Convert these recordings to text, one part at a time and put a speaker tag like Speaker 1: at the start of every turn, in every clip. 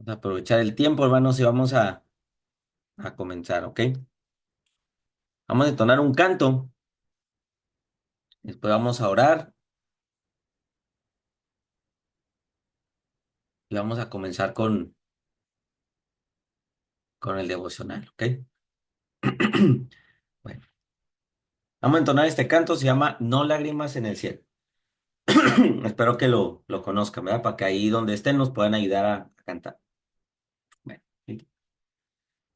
Speaker 1: Vamos a aprovechar el tiempo, hermanos, y vamos a comenzar, ¿ok? Vamos a entonar un canto, después vamos a orar y vamos a comenzar con el devocional, ¿ok? Bueno, vamos a entonar este canto, se llama No lágrimas en el cielo. Espero que lo conozcan, ¿verdad? Para que ahí donde estén nos puedan ayudar a cantar. Bueno, ¿sí?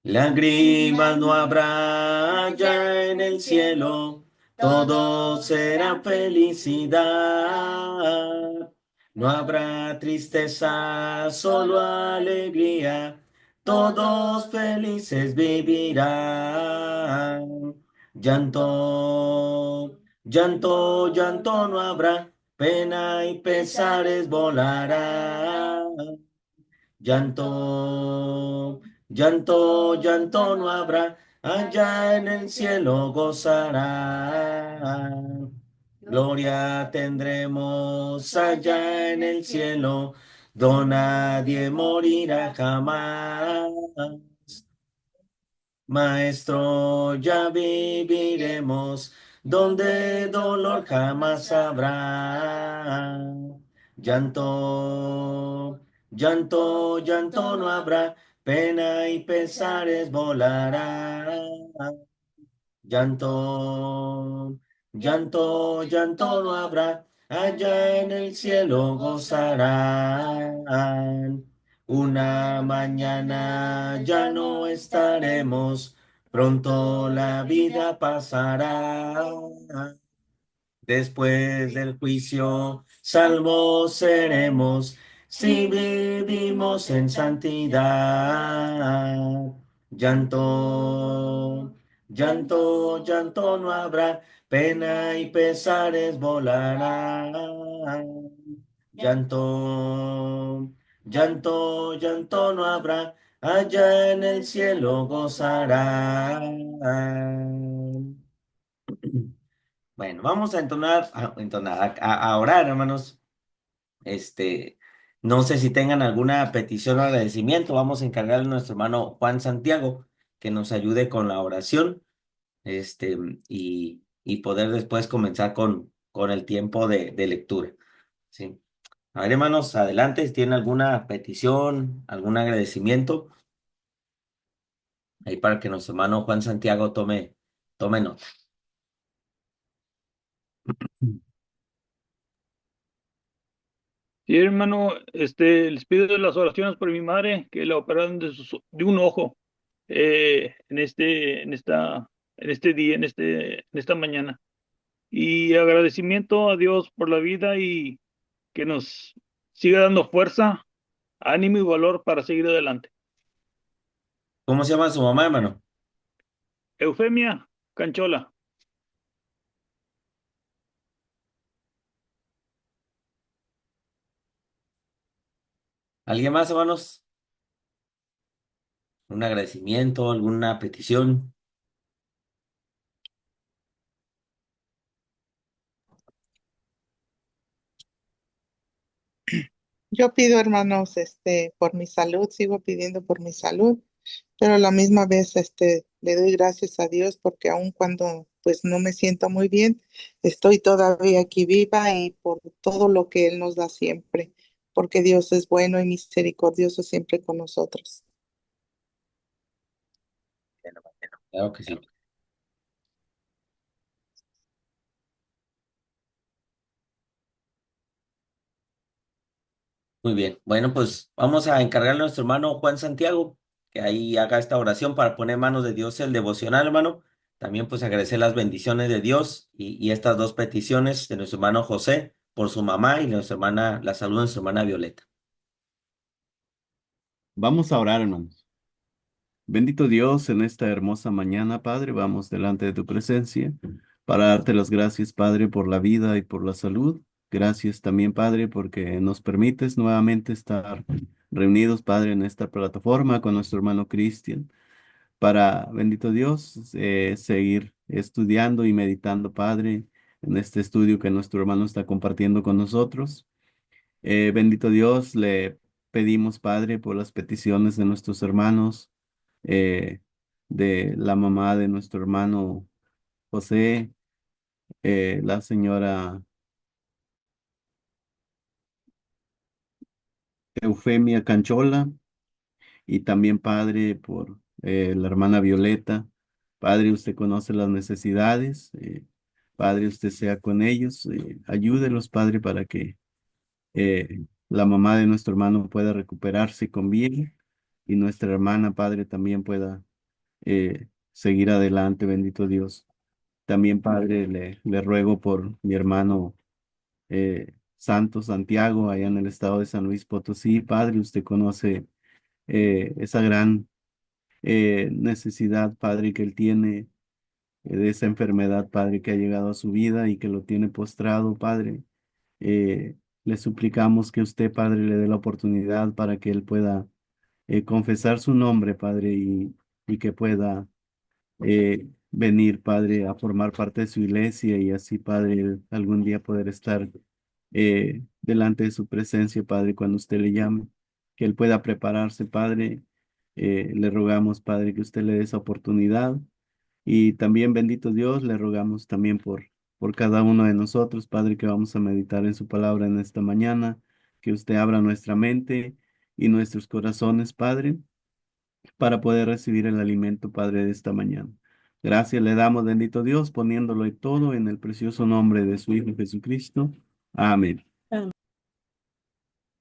Speaker 1: Lágrimas no habrá ya en el cielo, todo será felicidad. No habrá tristeza, solo alegría, todos felices vivirán. Llanto, llanto, llanto no habrá, pena y pesares volarán. Llanto, llanto, llanto no habrá, allá en el cielo gozarán. Gloria tendremos allá en el cielo, donde nadie morirá jamás. Maestro, ya viviremos donde dolor jamás habrá. Llanto, llanto, llanto no habrá, pena y pesares volarán. Llanto, llanto, llanto no habrá, allá en el cielo gozarán. Una mañana ya no estaremos, pronto la vida pasará. Después del juicio, salvos seremos si vivimos en santidad. Llanto, llanto, llanto no habrá, pena y pesares volarán. Llanto, llanto, llanto no habrá, allá en el cielo gozarán. Bueno, vamos a a orar, hermanos. Este, no sé si tengan alguna petición o agradecimiento. Vamos a encargarle a nuestro hermano Juan Santiago que nos ayude con la oración, este, y poder después comenzar con el tiempo de lectura. Sí. A ver, hermanos, adelante, si tienen alguna petición, algún agradecimiento, ahí para que nuestro hermano Juan Santiago tome nota.
Speaker 2: Sí, hermano, les pido las oraciones por mi madre, que la operaron de un ojo en este día, en esta mañana. Y agradecimiento a Dios por la vida y que nos siga dando fuerza, ánimo y valor para seguir adelante.
Speaker 1: ¿Cómo se llama su mamá, hermano?
Speaker 2: Eufemia Canchola.
Speaker 1: ¿Alguien más, hermanos? ¿Un agradecimiento, alguna petición?
Speaker 3: Yo pido, hermanos, por mi salud, sigo pidiendo por mi salud, pero a la misma vez, le doy gracias a Dios porque aun cuando, pues, no me siento muy bien, estoy todavía aquí viva y por todo lo que Él nos da siempre, porque Dios es bueno y misericordioso siempre con nosotros.
Speaker 1: Claro que sí. Muy bien. Bueno, pues vamos a encargarle a nuestro hermano Juan Santiago que ahí haga esta oración para poner en manos de Dios el devocional, hermano. También pues agradecer las bendiciones de Dios y estas dos peticiones de nuestro hermano José por su mamá y de nuestra hermana, la salud de nuestra hermana Violeta.
Speaker 4: Vamos a orar, hermanos. Bendito Dios, en esta hermosa mañana, Padre, vamos delante de tu presencia para darte las gracias, Padre, por la vida y por la salud. Gracias también, Padre, porque nos permites nuevamente estar reunidos, Padre, en esta plataforma con nuestro hermano Cristian, para, bendito Dios, seguir estudiando y meditando, Padre, en este estudio que nuestro hermano está compartiendo con nosotros. Bendito Dios, le pedimos, Padre, por las peticiones de nuestros hermanos, eh, de la mamá de nuestro hermano José, la señora Eufemia Canchola, y también, Padre, por la hermana Violeta. Padre, usted conoce las necesidades. Padre, usted sea con ellos. Ayúdelos, Padre, para que la mamá de nuestro hermano pueda recuperarse con bien y nuestra hermana, Padre, también pueda seguir adelante, bendito Dios. También, Padre, le ruego por mi hermano Santiago, allá en el estado de San Luis Potosí. Padre, usted conoce esa gran necesidad, Padre, que él tiene de esa enfermedad, Padre, que ha llegado a su vida y que lo tiene postrado, Padre. Le suplicamos que usted, Padre, le dé la oportunidad para que él pueda confesar su nombre, Padre, y que pueda venir, Padre, a formar parte de su iglesia y así, Padre, él algún día poder estar delante de su presencia, Padre, cuando usted le llame, que él pueda prepararse, Padre. Le rogamos, Padre, que usted le dé esa oportunidad. Y también, bendito Dios, le rogamos también por cada uno de nosotros, Padre, que vamos a meditar en su palabra en esta mañana, que usted abra nuestra mente y nuestros corazones, Padre, para poder recibir el alimento, Padre, de esta mañana. Gracias le damos, bendito Dios, poniéndolo y todo en el precioso nombre de su Hijo Jesucristo. Amén.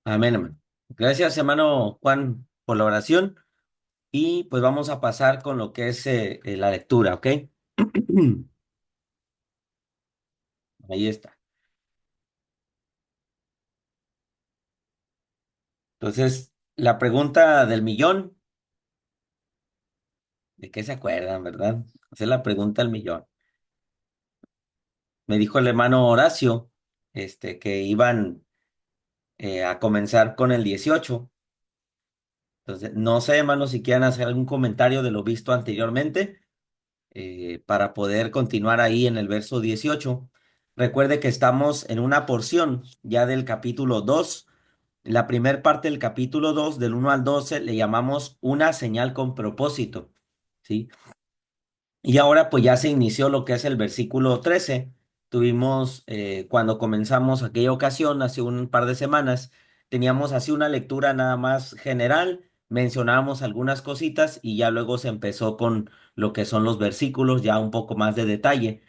Speaker 1: Amén, hermano. Gracias, hermano Juan, por la oración. Y pues vamos a pasar con lo que es la lectura, ¿ok? Ahí está. Entonces, la pregunta del millón, ¿de qué se acuerdan, verdad? Esa es la pregunta del millón. Me dijo el hermano Horacio, que iban a comenzar con el 18. Entonces, no sé, hermano, si quieran hacer algún comentario de lo visto anteriormente para poder continuar ahí en el verso 18. Recuerde que estamos en una porción ya del capítulo 2. La primera parte del capítulo 2 del 1 al 12, le llamamos una señal con propósito, ¿sí? Y ahora pues ya se inició lo que es el versículo 13. Tuvimos, cuando comenzamos aquella ocasión, hace un par de semanas, teníamos así una lectura nada más general, mencionábamos algunas cositas y ya luego se empezó con lo que son los versículos, ya un poco más de detalle.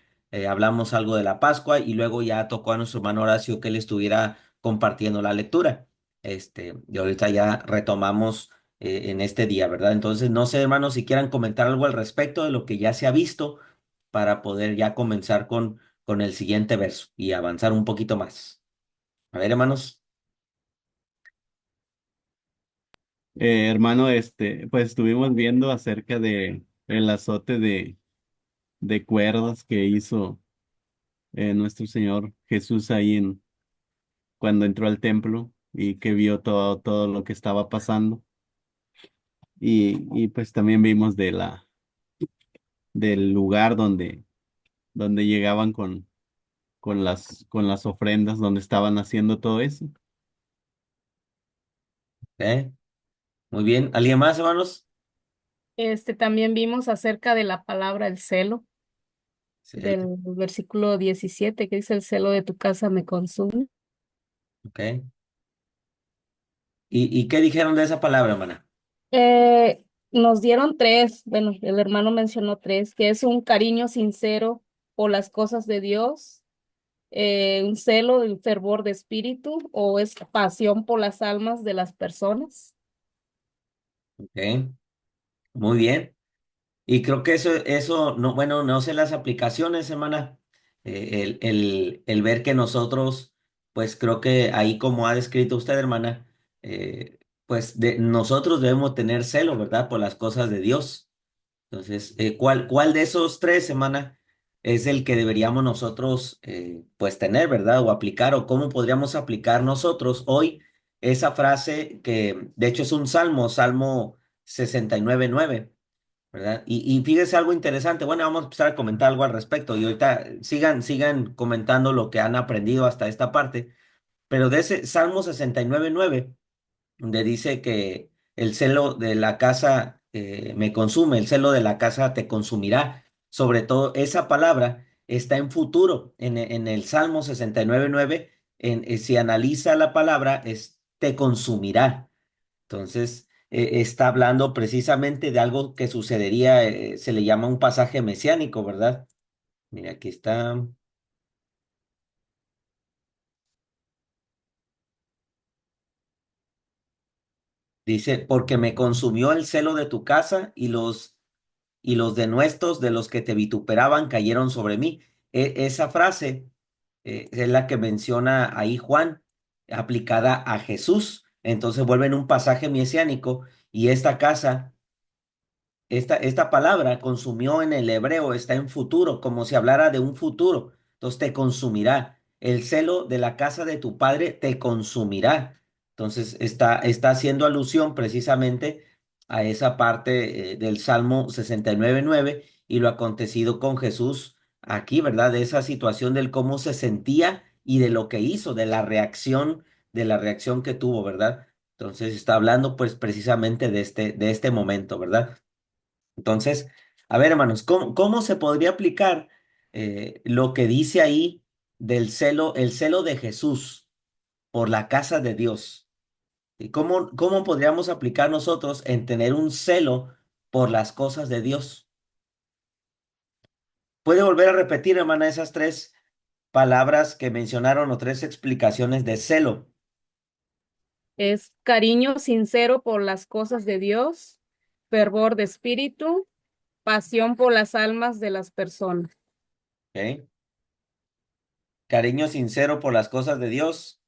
Speaker 1: Hablamos algo de la Pascua y luego ya tocó a nuestro hermano Horacio que él estuviera compartiendo la lectura. Y ahorita ya retomamos en este día, ¿verdad? Entonces, no sé, hermanos, si quieran comentar algo al respecto de lo que ya se ha visto para poder ya comenzar con el siguiente verso y avanzar un poquito más. A ver, hermanos.
Speaker 4: Hermano, pues estuvimos viendo acerca de el azote de cuerdas que hizo nuestro Señor Jesús ahí cuando entró al templo y que vio todo lo que estaba pasando. Y pues también vimos del lugar donde llegaban con las ofrendas, donde estaban haciendo todo eso.
Speaker 1: ¿Eh? Muy bien. ¿Alguien más, hermanos?
Speaker 5: También vimos acerca de la palabra el celo,
Speaker 1: Sí.
Speaker 5: del versículo 17 que dice el celo de tu casa me consume.
Speaker 1: Ok. ¿Y qué dijeron de esa palabra, hermana?
Speaker 5: Nos dieron tres, bueno, el hermano mencionó tres, que es un cariño sincero por las cosas de Dios, un celo, un fervor de espíritu o es pasión por las almas de las personas.
Speaker 1: Ok. Muy bien. Y creo que eso no, bueno, no sé las aplicaciones, hermana. El ver que nosotros, pues creo que ahí como ha descrito usted, hermana, pues nosotros debemos tener celo, ¿verdad? Por las cosas de Dios. Entonces, ¿cuál de esos tres, hermana, es el que deberíamos nosotros, pues tener, ¿verdad? O aplicar, o cómo podríamos aplicar nosotros hoy esa frase que, de hecho, es un salmo, Salmo 69:9. ¿Verdad? Y fíjese algo interesante. Bueno, vamos a empezar a comentar algo al respecto y ahorita sigan comentando lo que han aprendido hasta esta parte. Pero de ese Salmo 69:9 donde dice que el celo de la casa me consume, el celo de la casa te consumirá. Sobre todo, esa palabra está en futuro, en el Salmo 69:9, si analiza la palabra, es te consumirá. Entonces, está hablando precisamente de algo que sucedería, se le llama un pasaje mesiánico, ¿verdad? Mira, aquí está. Dice, porque me consumió el celo de tu casa y los denuestos de los que te vituperaban cayeron sobre mí. Esa frase es la que menciona ahí Juan, aplicada a Jesús. Entonces vuelve en un pasaje mesiánico y esta casa. Esta palabra consumió en el hebreo está en futuro, como si hablara de un futuro. Entonces te consumirá. El celo de la casa de tu padre te consumirá. Entonces está haciendo alusión precisamente a esa parte del Salmo 69:9 y lo acontecido con Jesús aquí, ¿verdad? De esa situación del cómo se sentía y de lo que hizo, de la reacción que tuvo, ¿verdad? Entonces está hablando pues precisamente de este momento, ¿verdad? Entonces, a ver, hermanos, ¿cómo se podría aplicar lo que dice ahí del celo, el celo de Jesús por la casa de Dios? ¿Y cómo podríamos aplicar nosotros en tener un celo por las cosas de Dios? ¿Puede volver a repetir, hermana, esas tres palabras que mencionaron o tres explicaciones de celo?
Speaker 5: Es cariño sincero por las cosas de Dios, fervor de espíritu, pasión por las almas de las personas.
Speaker 1: ¿Ok? Cariño sincero por las cosas de Dios,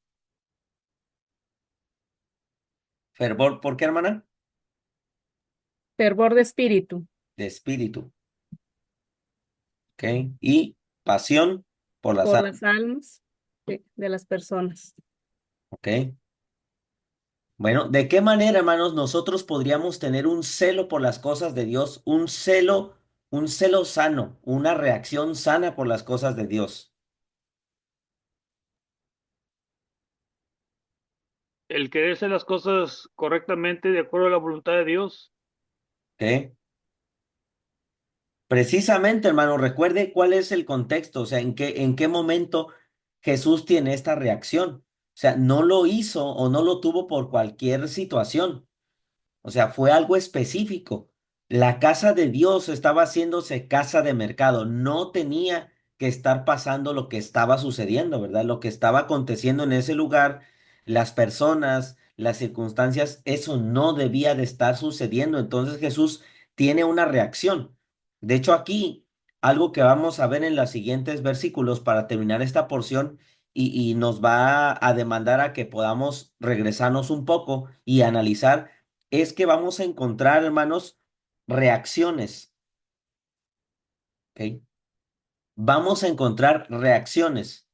Speaker 1: fervor, ¿por qué, hermana?
Speaker 5: Fervor de espíritu
Speaker 1: De espíritu, ¿ok? Y pasión por las
Speaker 5: por
Speaker 1: almas,
Speaker 5: las almas de las personas.
Speaker 1: ¿ok? Bueno, ¿de qué manera, hermanos, nosotros podríamos tener un celo por las cosas de Dios, un celo sano, una reacción sana por las cosas de Dios?
Speaker 2: El querer hacer las cosas correctamente de acuerdo a la voluntad de Dios.
Speaker 1: ¿Ok? Precisamente, hermano, recuerde cuál es el contexto, o sea, en qué momento Jesús tiene esta reacción. O sea, no lo hizo o no lo tuvo por cualquier situación. O sea, fue algo específico. La casa de Dios estaba haciéndose casa de mercado. No tenía que estar pasando lo que estaba sucediendo, ¿verdad? Lo que estaba aconteciendo en ese lugar, las personas, las circunstancias, eso no debía de estar sucediendo. Entonces Jesús tiene una reacción. De hecho, aquí, algo que vamos a ver en los siguientes versículos para terminar esta porción y nos va a demandar a que podamos regresarnos un poco y analizar es que vamos a encontrar, hermanos, reacciones, ¿ok? Vamos a encontrar reacciones.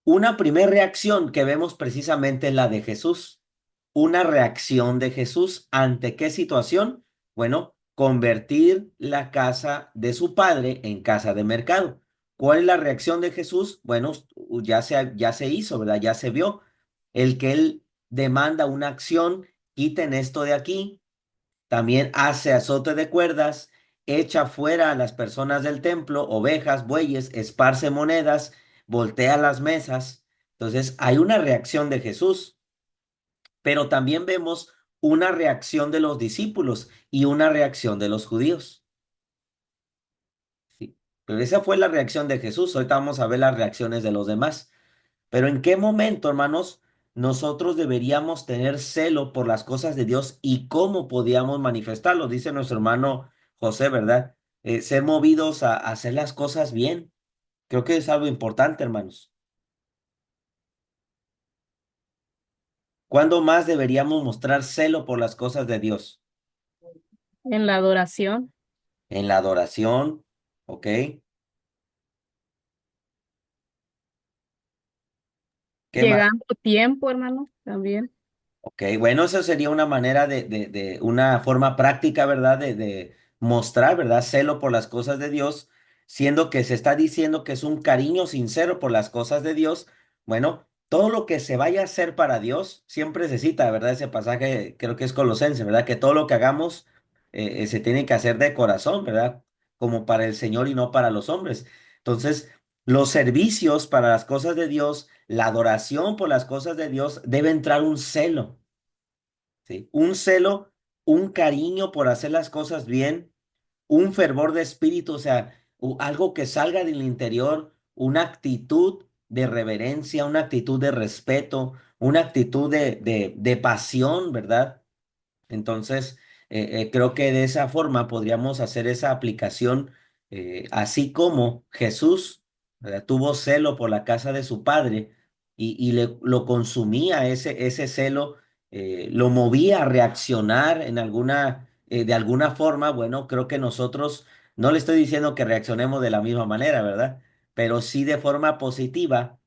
Speaker 1: Una primera reacción que vemos precisamente es la de Jesús. Una reacción de Jesús ante qué situación? Bueno, convertir la casa de su padre en casa de mercado. ¿Cuál es la reacción de Jesús? Bueno, ya se hizo, ¿verdad? Ya se vio. El que él demanda una acción, quiten esto de aquí. También hace azote de cuerdas, echa fuera a las personas del templo, ovejas, bueyes, esparce monedas, voltea las mesas. Entonces hay una reacción de Jesús, pero también vemos una reacción de los discípulos y una reacción de los judíos. Sí. Pero esa fue la reacción de Jesús. Ahorita vamos a ver las reacciones de los demás. Pero ¿en qué momento, hermanos, nosotros deberíamos tener celo por las cosas de Dios y cómo podíamos manifestarlo? Dice nuestro hermano José, ¿verdad? Ser movidos a hacer las cosas bien. Creo que es algo importante, hermanos. ¿Cuándo más deberíamos mostrar celo por las cosas de Dios?
Speaker 5: En la adoración,
Speaker 1: En la adoración, ¿ok? ¿Qué más?
Speaker 5: llegando tiempo, hermano, también.
Speaker 1: Ok, bueno, eso sería una manera de una forma práctica, ¿verdad? De mostrar, ¿verdad? Celo por las cosas de Dios, siendo que se está diciendo que es un cariño sincero por las cosas de Dios. Bueno, todo lo que se vaya a hacer para Dios, siempre se cita, ¿verdad? Ese pasaje creo que es Colosense, ¿verdad? Que todo lo que hagamos se tiene que hacer de corazón, ¿verdad? Como para el Señor y no para los hombres. Entonces, los servicios para las cosas de Dios, la adoración por las cosas de Dios, debe entrar un celo, ¿sí? Un celo, un cariño por hacer las cosas bien, un fervor de espíritu, o sea, algo que salga del interior, una actitud de reverencia, una actitud de respeto, una actitud de pasión, ¿verdad? Entonces, creo que de esa forma podríamos hacer esa aplicación, así como Jesús, ¿verdad? Tuvo celo por la casa de su padre lo consumía ese celo, lo movía a reaccionar de alguna forma. Bueno, creo que nosotros, no le estoy diciendo que reaccionemos de la misma manera, ¿verdad? Pero sí de forma positiva,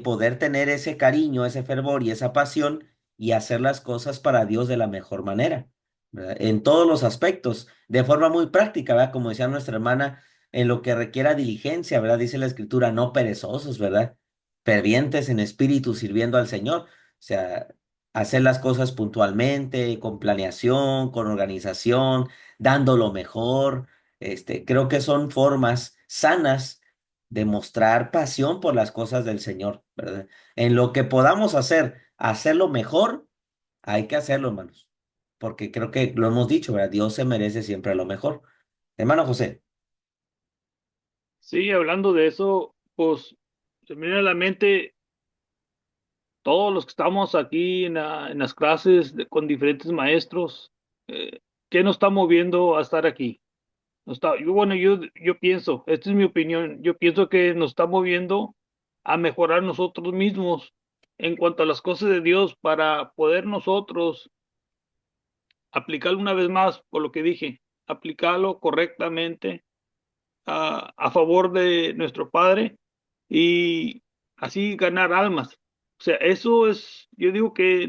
Speaker 1: poder tener ese cariño, ese fervor y esa pasión y hacer las cosas para Dios de la mejor manera, ¿verdad? En todos los aspectos, de forma muy práctica, ¿verdad? Como decía nuestra hermana, en lo que requiera diligencia, ¿verdad? Dice la Escritura, no perezosos, ¿verdad? Fervientes en espíritu, sirviendo al Señor. O sea, hacer las cosas puntualmente, con planeación, con organización, dando lo mejor. Creo que son formas sanas de mostrar pasión por las cosas del Señor, ¿verdad? En lo que podamos hacerlo mejor, hay que hacerlo, hermanos. Porque creo que lo hemos dicho, ¿verdad? Dios se merece siempre lo mejor. Hermano José.
Speaker 2: Sí, hablando de eso, pues se me viene a la mente todos los que estamos aquí en las clases con diferentes maestros. ¿Qué nos está moviendo a estar aquí? Bueno, yo pienso, esta es mi opinión, yo pienso que nos está moviendo a mejorar nosotros mismos en cuanto a las cosas de Dios para poder nosotros aplicarlo una vez más, por lo que dije, aplicarlo correctamente a favor de nuestro Padre y así ganar almas. O sea, eso es, yo digo que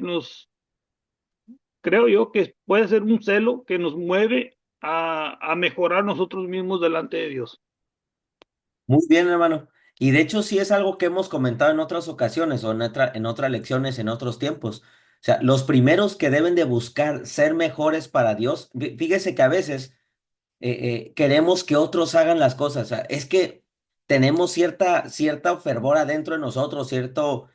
Speaker 2: creo yo que puede ser un celo que nos mueve a mejorar nosotros mismos delante de Dios.
Speaker 1: Muy bien, hermano. Y de hecho sí es algo que hemos comentado en otras ocasiones o en otras lecciones, en otros tiempos. O sea, los primeros que deben de buscar ser mejores para Dios, fíjese que a veces queremos que otros hagan las cosas. O sea, es que tenemos cierta fervor adentro de nosotros, cierto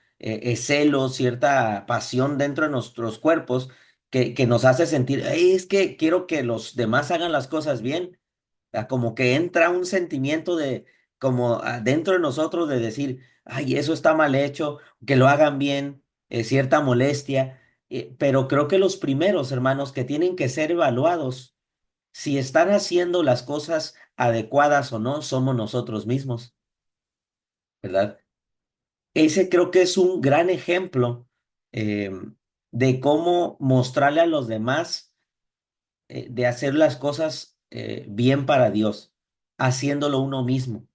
Speaker 1: celo, cierta pasión dentro de nuestros cuerpos que nos hace sentir: "Ay, es que quiero que los demás hagan las cosas bien". Como que entra un sentimiento como dentro de nosotros de decir: ay, eso está mal hecho, que lo hagan bien, cierta molestia. Pero creo que los primeros, hermanos, que tienen que ser evaluados si están haciendo las cosas adecuadas o no, somos nosotros mismos, ¿verdad? Ese creo que es un gran ejemplo eh, de cómo mostrarle a los demás, de hacer las cosas bien para Dios, haciéndolo uno mismo.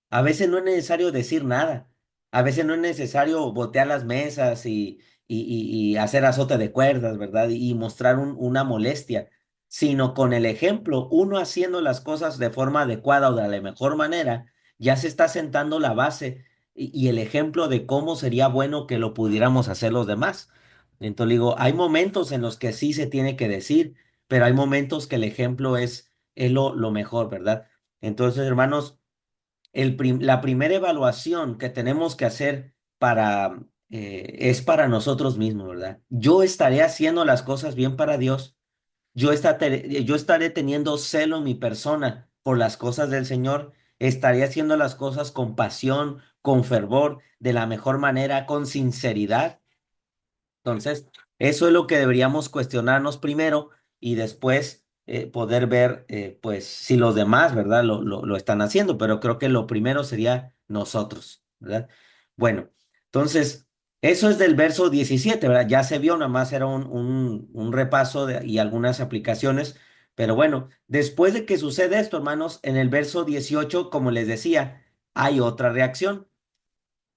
Speaker 1: A veces no es necesario decir nada. A veces no es necesario voltear las mesas y hacer azote de cuerdas, ¿verdad? Y mostrar una molestia, sino con el ejemplo, uno haciendo las cosas de forma adecuada o de la mejor manera, ya se está sentando la base y el ejemplo de cómo sería bueno que lo pudiéramos hacer los demás. Entonces digo, hay momentos en los que sí se tiene que decir, pero hay momentos que el ejemplo es lo mejor, ¿verdad? Entonces, hermanos, la primera evaluación que tenemos que hacer es para nosotros mismos, ¿verdad? Yo estaré haciendo las cosas bien para Dios. Yo estaré teniendo celo en mi persona por las cosas del Señor. Estaré haciendo las cosas con pasión, con fervor, de la mejor manera, con sinceridad. Entonces, eso es lo que deberíamos cuestionarnos primero y después poder ver, pues, si los demás, ¿verdad? Lo están haciendo, pero creo que lo primero sería nosotros, ¿verdad? Bueno, entonces, eso es del verso 17, ¿verdad? Ya se vio, nada más era un repaso y algunas aplicaciones, pero bueno, después de que sucede esto, hermanos, en el verso 18, como les decía, hay otra reacción.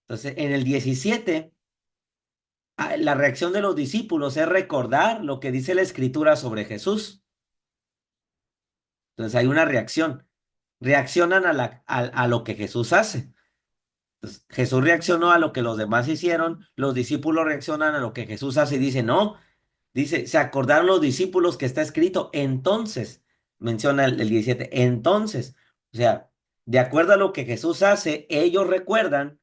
Speaker 1: Entonces, en el 17 la reacción de los discípulos es recordar lo que dice la Escritura sobre Jesús. Entonces hay una reacción. Reaccionan a lo que Jesús hace. Entonces, Jesús reaccionó a lo que los demás hicieron, los discípulos reaccionan a lo que Jesús hace y dice, no, dice, se acordaron los discípulos que está escrito, entonces, menciona el 17, entonces, o sea, de acuerdo a lo que Jesús hace, ellos recuerdan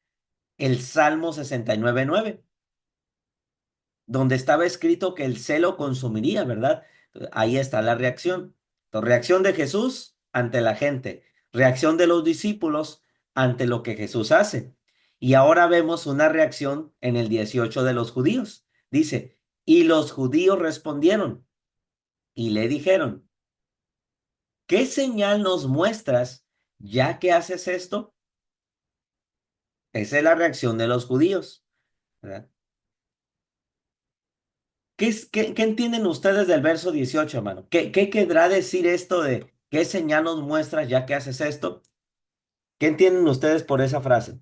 Speaker 1: el Salmo 69:9 donde estaba escrito que el celo consumiría, ¿verdad? Ahí está la reacción. Entonces, reacción de Jesús ante la gente, reacción de los discípulos ante lo que Jesús hace. Y ahora vemos una reacción en el 18 de los judíos. Dice, y los judíos respondieron y le dijeron, ¿qué señal nos muestras ya que haces esto? Esa es la reacción de los judíos, ¿verdad? ¿Qué entienden ustedes del verso 18, hermano? ¿Qué querrá decir esto de qué señal nos muestras ya que haces esto? ¿Qué entienden ustedes por esa frase?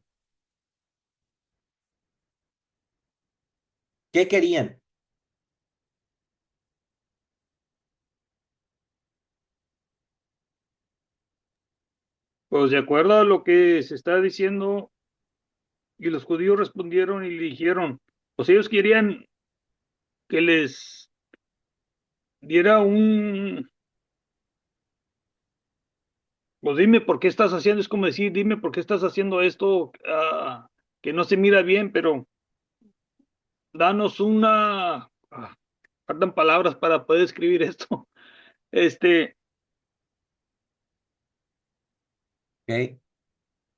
Speaker 1: ¿Qué querían?
Speaker 2: Pues de acuerdo a lo que se está diciendo, y los judíos respondieron y le dijeron, pues ellos querían que les diera pues dime por qué estás haciendo, es como decir, dime por qué estás haciendo esto, que no se mira bien, pero danos faltan palabras para poder escribir esto. Este,
Speaker 1: ¿Ok?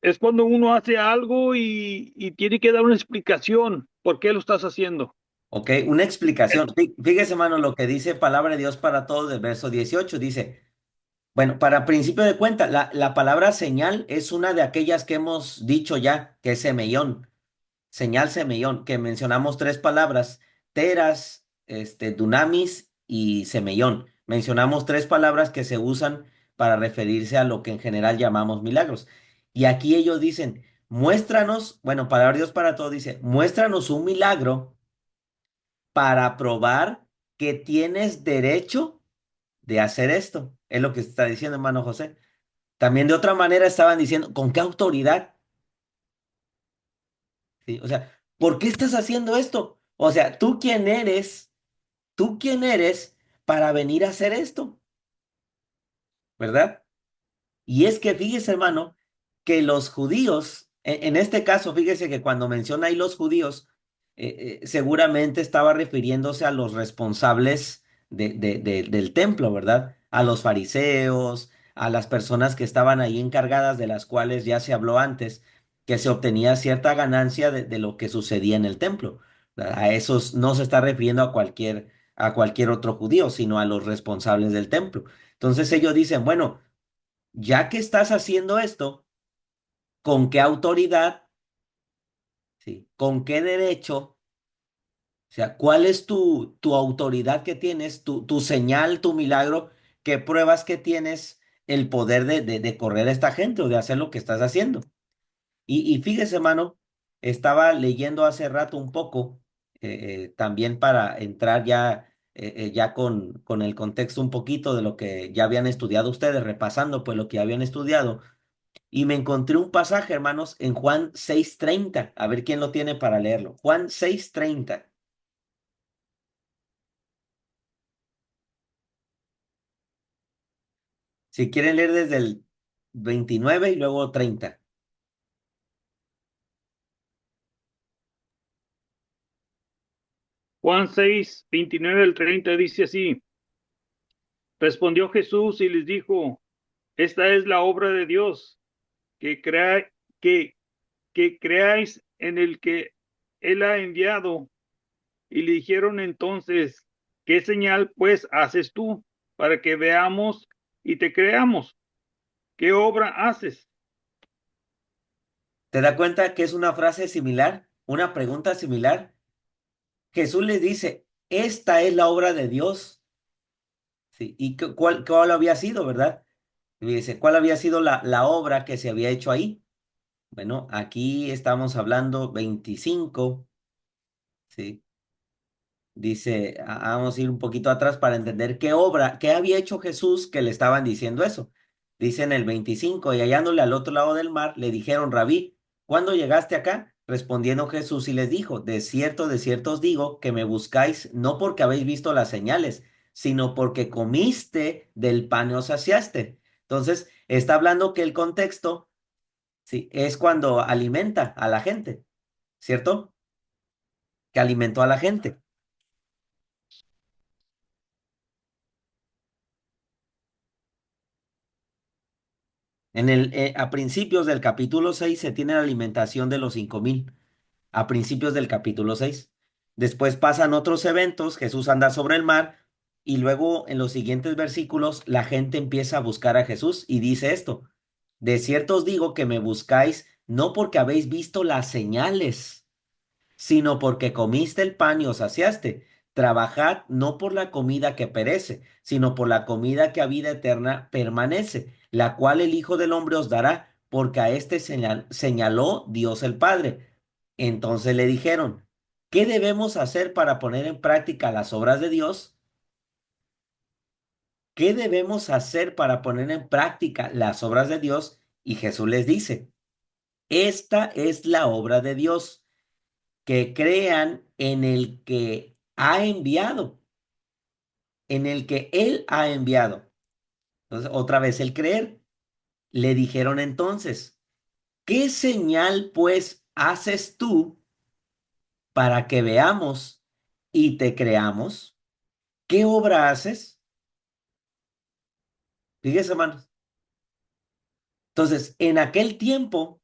Speaker 2: es cuando uno hace algo y tiene que dar una explicación por qué lo estás haciendo.
Speaker 1: ¿Ok? Una explicación. Fíjese, hermano, lo que dice Palabra de Dios para todos del verso 18. Dice, bueno, para principio de cuenta, la palabra señal es una de aquellas que hemos dicho ya, que es semellón. Señal semellón, que mencionamos tres palabras, teras, dunamis y semellón. Mencionamos tres palabras que se usan para referirse a lo que en general llamamos milagros. Y aquí ellos dicen, muéstranos, bueno, palabra de Dios para todos dice, muéstranos un milagro para probar que tienes derecho de hacer esto. Es lo que está diciendo, hermano José. También de otra manera estaban diciendo, ¿con qué autoridad? ¿Sí? O sea, ¿por qué estás haciendo esto? O sea, ¿tú quién eres? ¿Tú quién eres para venir a hacer esto? ¿Verdad? Y es que fíjese, hermano, que los judíos, en este caso, fíjese que cuando menciona ahí los judíos, seguramente estaba refiriéndose a los responsables del templo, ¿verdad? A los fariseos, a las personas que estaban ahí encargadas, de las cuales ya se habló antes, que se obtenía cierta ganancia de lo que sucedía en el templo. ¿Verdad? A esos no se está refiriendo a cualquier otro judío, sino a los responsables del templo. Entonces ellos dicen, bueno, ya que estás haciendo esto, ¿con qué autoridad? ¿Sí? ¿Con qué derecho? O sea, ¿cuál es tu autoridad que tienes, tu señal, tu milagro? ¿Qué pruebas que tienes el poder de correr a esta gente o de hacer lo que estás haciendo? Y fíjese, hermano, estaba leyendo hace rato un poco, también para entrar ya con el contexto un poquito de lo que ya habían estudiado ustedes, repasando pues lo que habían estudiado. Y me encontré un pasaje, hermanos, en Juan 6:30. A ver quién lo tiene para leerlo. Juan 6:30. Si quieren leer desde el 29 y luego 30.
Speaker 2: Juan 6:29 al 30 dice así, respondió Jesús y les dijo, esta es la obra de Dios, que, crea, que, que creáis en el que Él ha enviado. Y le dijeron entonces, ¿qué señal pues haces tú para que veamos y te creamos? ¿Qué obra haces?
Speaker 1: ¿Te da cuenta que es una frase similar? Una pregunta similar. Jesús les dice, esta es la obra de Dios. Sí, ¿y cuál había sido, verdad? Y dice, ¿cuál había sido la obra que se había hecho ahí? Bueno, aquí estamos hablando 25, ¿sí? Dice, vamos a ir un poquito atrás para entender qué obra, qué había hecho Jesús que le estaban diciendo eso. Dice en el 25, y hallándole al otro lado del mar, le dijeron, Rabí, ¿Cuándo llegaste acá? Respondiendo Jesús y les dijo, de cierto os digo que me buscáis no porque habéis visto las señales, sino porque comiste del pan y os saciaste. Entonces, está hablando que el contexto, sí, es cuando alimenta a la gente, ¿cierto? Que alimentó a la gente. A principios del capítulo 6 se tiene la alimentación de los 5,000, a principios del capítulo 6. Después pasan otros eventos, Jesús anda sobre el mar y luego en los siguientes versículos la gente empieza a buscar a Jesús y dice esto, de cierto os digo que me buscáis no porque habéis visto las señales, sino porque comiste el pan y os saciaste. Trabajad no por la comida que perece, sino por la comida que a vida eterna permanece, la cual el Hijo del Hombre os dará, porque a este señaló Dios el Padre. Entonces le dijeron, ¿qué debemos hacer para poner en práctica las obras de Dios? ¿Qué debemos hacer para poner en práctica las obras de Dios? Y Jesús les dice, esta es la obra de Dios, que crean en el que ha enviado, en el que Él ha enviado. Entonces, otra vez el creer. Le dijeron entonces, ¿qué señal pues haces tú para que veamos y te creamos? ¿Qué obra haces? Fíjese, hermanos. Entonces, en aquel tiempo,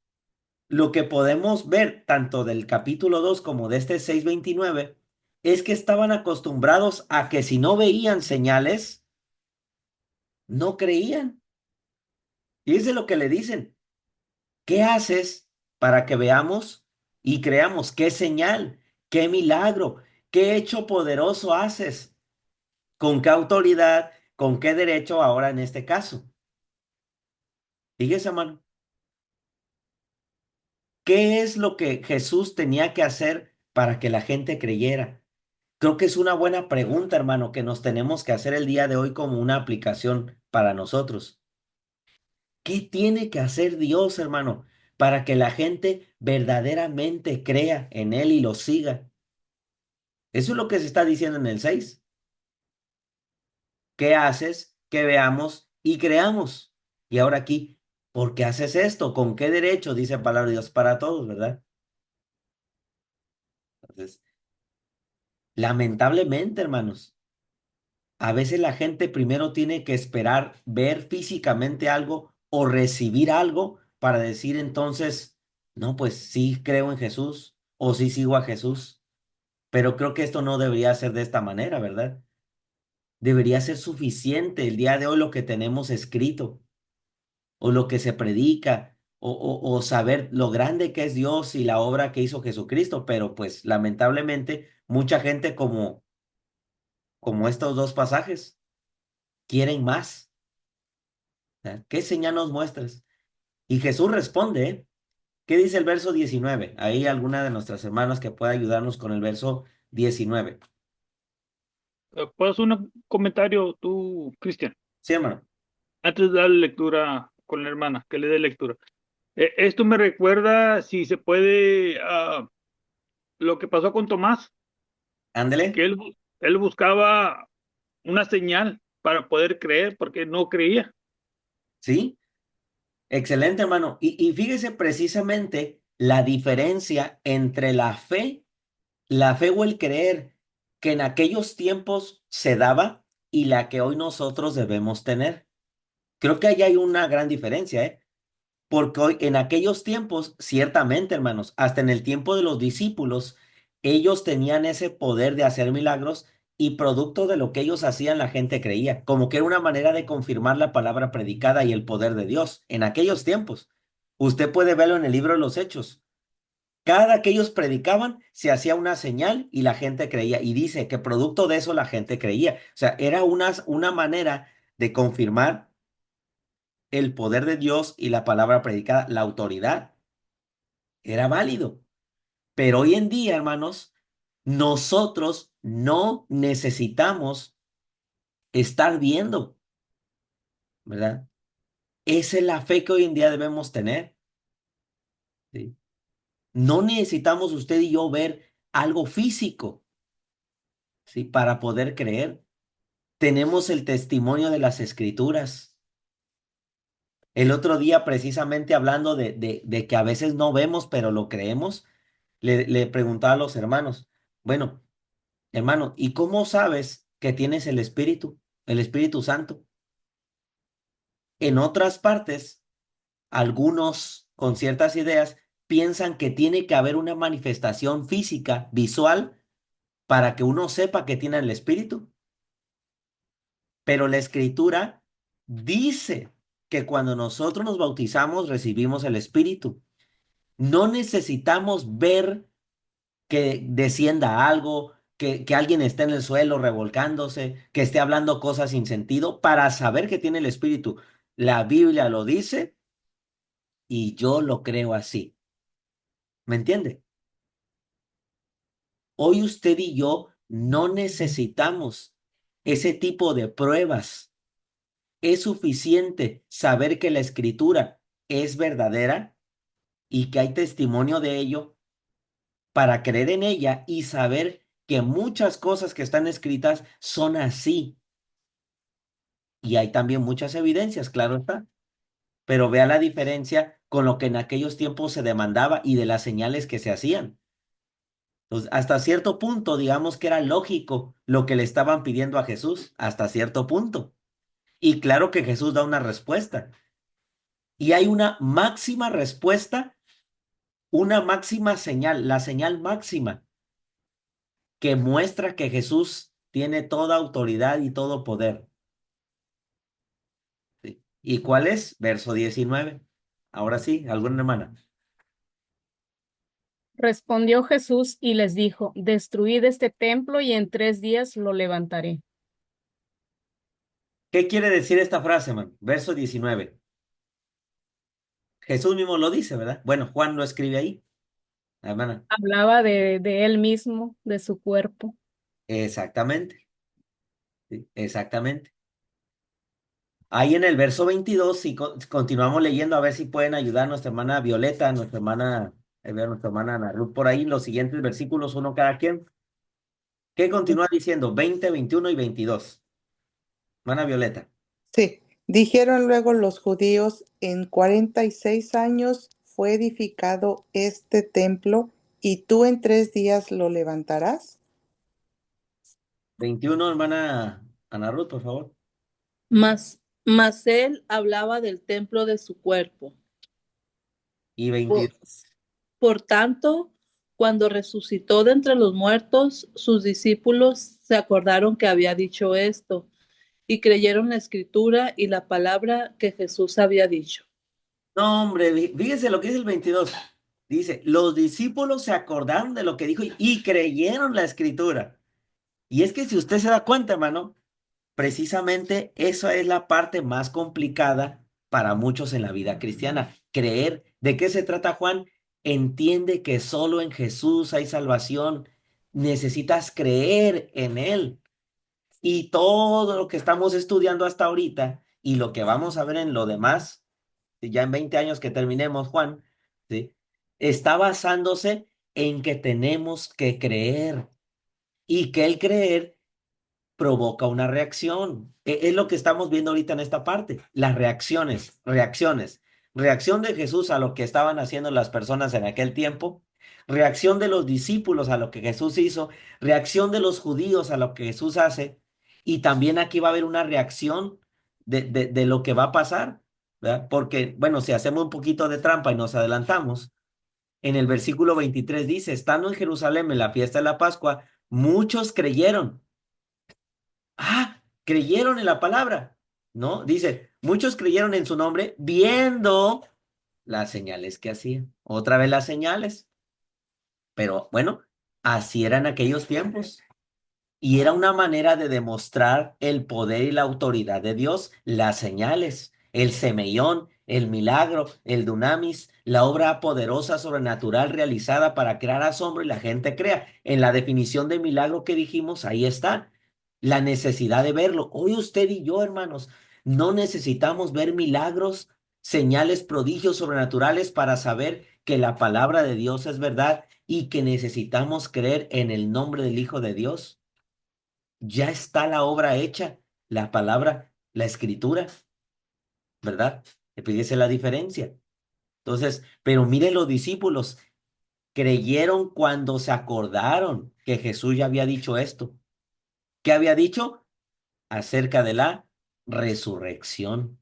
Speaker 1: lo que podemos ver tanto del capítulo 2 como de este 6:29 es que estaban acostumbrados a que si no veían señales, no creían. Y es lo que le dicen. ¿Qué haces para que veamos y creamos? ¿Qué señal? ¿Qué milagro? ¿Qué hecho poderoso haces? ¿Con qué autoridad? ¿Con qué derecho ahora en este caso? Fíjese, hermano. ¿Qué es lo que Jesús tenía que hacer para que la gente creyera? Creo que es una buena pregunta, hermano, que nos tenemos que hacer el día de hoy como una aplicación para nosotros. ¿Qué tiene que hacer Dios, hermano, para que la gente verdaderamente crea en Él y lo siga? Eso es lo que se está diciendo en el 6. ¿Qué haces? Que veamos y creamos. Y ahora aquí, ¿por qué haces esto? ¿Con qué derecho? Dice palabra de Dios para todos, ¿verdad? Entonces, lamentablemente, hermanos, a veces la gente primero tiene que esperar ver físicamente algo o recibir algo para decir entonces, no, pues sí creo en Jesús o sí sigo a Jesús. Pero creo que esto no debería ser de esta manera, ¿verdad? Debería ser suficiente el día de hoy lo que tenemos escrito o lo que se predica o saber lo grande que es Dios y la obra que hizo Jesucristo. Pero pues lamentablemente mucha gente como estos dos pasajes quieren más. ¿Verdad? ¿Qué señal nos muestras? Y Jesús responde, ¿eh? ¿Qué dice el verso 19? Ahí alguna de nuestras hermanas que pueda ayudarnos con el verso 19.
Speaker 2: ¿Puedo hacer un comentario tú, Cristian?
Speaker 1: Sí, hermano.
Speaker 2: Antes de darle lectura con la hermana, que le dé lectura. Esto me recuerda, si se puede, lo que pasó con Tomás,
Speaker 1: Ándele.
Speaker 2: que él buscaba una señal para poder creer, porque no creía.
Speaker 1: ¿Sí? Excelente, hermano. Y fíjese precisamente la diferencia entre la fe o el creer que en aquellos tiempos se daba y la que hoy nosotros debemos tener. Creo que ahí hay una gran diferencia, ¿eh? Porque hoy, en aquellos tiempos, ciertamente, hermanos, hasta en el tiempo de los discípulos, ellos tenían ese poder de hacer milagros y producto de lo que ellos hacían, la gente creía, como que era una manera de confirmar la palabra predicada y el poder de Dios. En aquellos tiempos, usted puede verlo en el libro de los Hechos. Cada que ellos predicaban, se hacía una señal y la gente creía. Y dice que producto de eso la gente creía. O sea, era una manera de confirmar el poder de Dios y la palabra predicada, la autoridad. Era válido. Pero hoy en día, hermanos, nosotros no necesitamos estar viendo, ¿verdad? Esa es la fe que hoy en día debemos tener, ¿sí? No necesitamos usted y yo ver algo físico, ¿sí? Para poder creer. Tenemos el testimonio de las Escrituras. El otro día, precisamente hablando de que a veces no vemos, pero lo creemos, le preguntaba a los hermanos, bueno, hermano, ¿y cómo sabes que tienes el Espíritu Santo? En otras partes, algunos con ciertas ideas piensan que tiene que haber una manifestación física, visual, para que uno sepa que tiene el Espíritu. Pero la Escritura dice que cuando nosotros nos bautizamos recibimos el Espíritu. No necesitamos ver que descienda algo, que alguien esté en el suelo revolcándose, que esté hablando cosas sin sentido para saber que tiene el Espíritu. La Biblia lo dice y yo lo creo así. ¿Me entiende? Hoy usted y yo no necesitamos ese tipo de pruebas. Es suficiente saber que la Escritura es verdadera y que hay testimonio de ello para creer en ella y saber que muchas cosas que están escritas son así. Y hay también muchas evidencias, claro está. Pero vea la diferencia con lo que en aquellos tiempos se demandaba y de las señales que se hacían. Entonces, hasta cierto punto, digamos que era lógico lo que le estaban pidiendo a Jesús, hasta cierto punto. Y claro que Jesús da una respuesta. Y hay una máxima respuesta, una máxima señal, la señal máxima que muestra que Jesús tiene toda autoridad y todo poder. ¿Sí? ¿Y cuál es? Verso 19. Ahora sí, ¿alguna hermana?
Speaker 5: Respondió Jesús y les dijo, destruid este templo y en 3 días lo levantaré.
Speaker 1: ¿Qué quiere decir esta frase, hermano? Verso 19. Jesús mismo lo dice, ¿verdad? Bueno, Juan lo escribe ahí, hermana.
Speaker 5: Hablaba de él mismo, de su cuerpo.
Speaker 1: Exactamente, sí, exactamente. Ahí en el verso 22, si continuamos leyendo, a ver si pueden ayudar a nuestra hermana Violeta, a nuestra hermana, a nuestra hermana Ana Ruth, por ahí los siguientes versículos, uno cada quien. ¿Qué continúa diciendo? 20, 21 y 22. Hermana Violeta.
Speaker 3: Sí, dijeron luego los judíos, en 46 años fue edificado este templo y tú en 3 días lo levantarás.
Speaker 1: 21, hermana Ana Ruth, por favor.
Speaker 6: Mas él hablaba del templo de su cuerpo.
Speaker 1: Y
Speaker 6: Por,
Speaker 1: 22.
Speaker 6: por tanto, cuando resucitó de entre los muertos, sus discípulos se acordaron que había dicho esto y creyeron la escritura y la palabra que Jesús había dicho.
Speaker 1: No, hombre, fíjese lo que dice el 22. Dice, los discípulos se acordaron de lo que dijo y creyeron la escritura. Y es que si usted se da cuenta, hermano, precisamente eso es la parte más complicada para muchos en la vida cristiana. Creer. ¿De qué se trata, Juan? Entiende que solo en Jesús hay salvación. Necesitas creer en Él. Y todo lo que estamos estudiando hasta ahorita y lo que vamos a ver en lo demás, ya en 20 años que terminemos, Juan, ¿sí? Está basándose en que tenemos que creer y que el creer provoca una reacción. Es lo que estamos viendo ahorita en esta parte, las reacciones, reacciones. Reacción de Jesús a lo que estaban haciendo las personas en aquel tiempo, reacción de los discípulos a lo que Jesús hizo, reacción de los judíos a lo que Jesús hace, y también aquí va a haber una reacción de lo que va a pasar, ¿verdad? Porque, bueno, si hacemos un poquito de trampa y nos adelantamos, en el versículo 23 dice, estando en Jerusalén en la fiesta de la Pascua, muchos creyeron. Ah, creyeron en la palabra, ¿no? Dice, muchos creyeron en su nombre viendo las señales que hacían. Otra vez las señales. Pero bueno, así eran aquellos tiempos. Y era una manera de demostrar el poder y la autoridad de Dios, las señales, el semellón, el milagro, el dunamis, la obra poderosa sobrenatural realizada para crear asombro y la gente crea. En la definición de milagro que dijimos, ahí está, la necesidad de verlo. Hoy usted y yo, hermanos, no necesitamos ver milagros, señales, prodigios sobrenaturales para saber que la palabra de Dios es verdad y que necesitamos creer en el nombre del Hijo de Dios? Ya está la obra hecha, la palabra, la escritura, ¿verdad? Fíjese la diferencia. Entonces, pero mire los discípulos, creyeron cuando se acordaron que Jesús ya había dicho esto. ¿Qué había dicho? Acerca de la resurrección.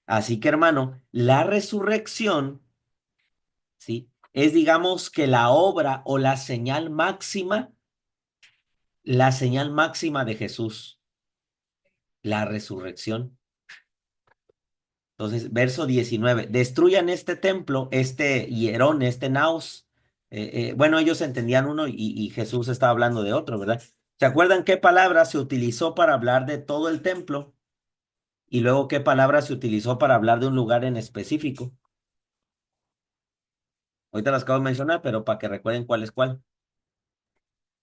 Speaker 1: Así que, hermano, la resurrección, ¿sí? Es, digamos, que la obra o la señal máxima de Jesús, la resurrección. Entonces, verso 19, destruyan este templo, este hierón, este naos. Bueno, ellos entendían uno y Jesús estaba hablando de otro, ¿verdad? ¿Se acuerdan qué palabra se utilizó para hablar de todo el templo? Y luego qué palabra se utilizó para hablar de un lugar en específico. Ahorita las acabo de mencionar, pero para que recuerden cuál es cuál.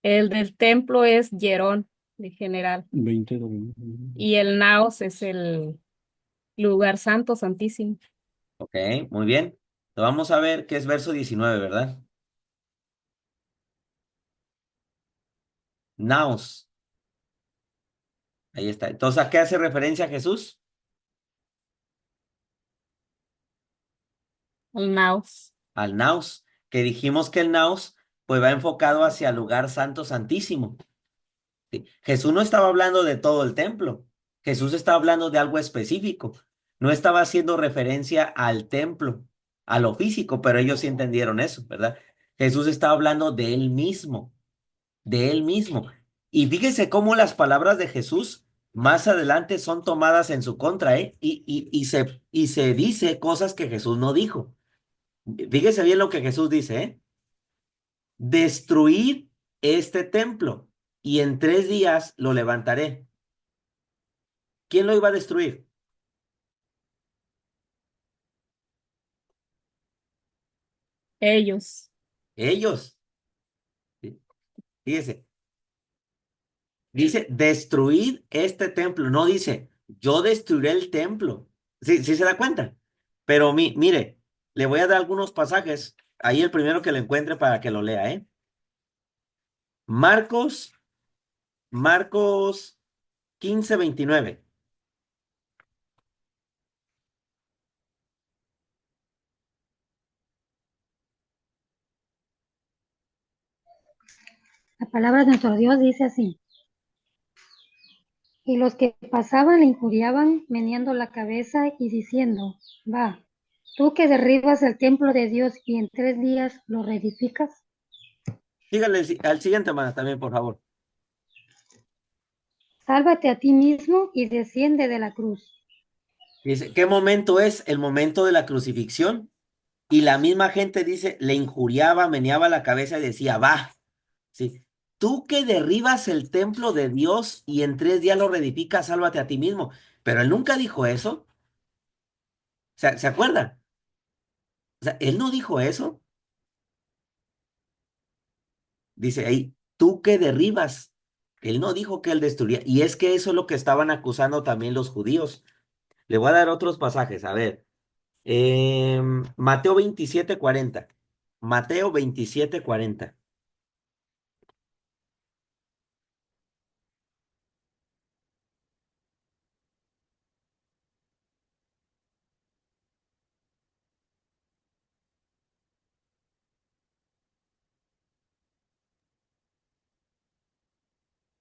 Speaker 5: El del templo es Hierón, de general.
Speaker 4: 20.
Speaker 5: Y el Naos es el lugar santo, santísimo.
Speaker 1: Ok, muy bien. Entonces, vamos a ver qué es verso 19, ¿verdad? Naos. Ahí está. Entonces, ¿a qué hace referencia Jesús?
Speaker 5: El Naos.
Speaker 1: Al naos, que dijimos que el naos pues va enfocado hacia el lugar santo santísimo. ¿Sí? Jesús no estaba hablando de todo el templo. Jesús estaba hablando de algo específico. No estaba haciendo referencia al templo, a lo físico, pero ellos sí entendieron eso, ¿verdad? Jesús estaba hablando de él mismo, de él mismo. Y fíjese cómo las palabras de Jesús más adelante son tomadas en su contra, ¿eh? Y se dice cosas que Jesús no dijo. Fíjese bien lo que Jesús dice, ¿eh? Destruid este templo y en 3 días lo levantaré. ¿Quién lo iba a destruir?
Speaker 5: Ellos.
Speaker 1: Ellos. ¿Sí? Fíjese, dice destruid este templo, no dice yo destruiré el templo. ¿Sí, sí se da cuenta? Pero mire, le voy a dar algunos pasajes. Ahí el primero que lo encuentre para que lo lea, ¿eh? Marcos, Marcos 15:29.
Speaker 7: La palabra de nuestro Dios dice así: y los que pasaban le injuriaban, meneando la cabeza y diciendo: Va, tú que derribas el templo de Dios y en 3 días lo reedificas,
Speaker 1: Dígale al siguiente, hermana, también, por favor.
Speaker 7: sálvate a ti mismo y desciende de la cruz.
Speaker 1: Dice, ¿qué momento es? El momento de la crucifixión. Y la misma gente dice, le injuriaba, meneaba la cabeza y decía, va, sí, tú que derribas el templo de Dios y en 3 días lo reedificas, sálvate a ti mismo. Pero él nunca dijo eso. ¿Se acuerdan? O sea, él no dijo eso. Dice ahí, tú que derribas. Él no dijo que él destruía. Y es que eso es lo que estaban acusando también los judíos. Le voy a dar otros pasajes. A ver, Mateo 27:40. Mateo 27:40.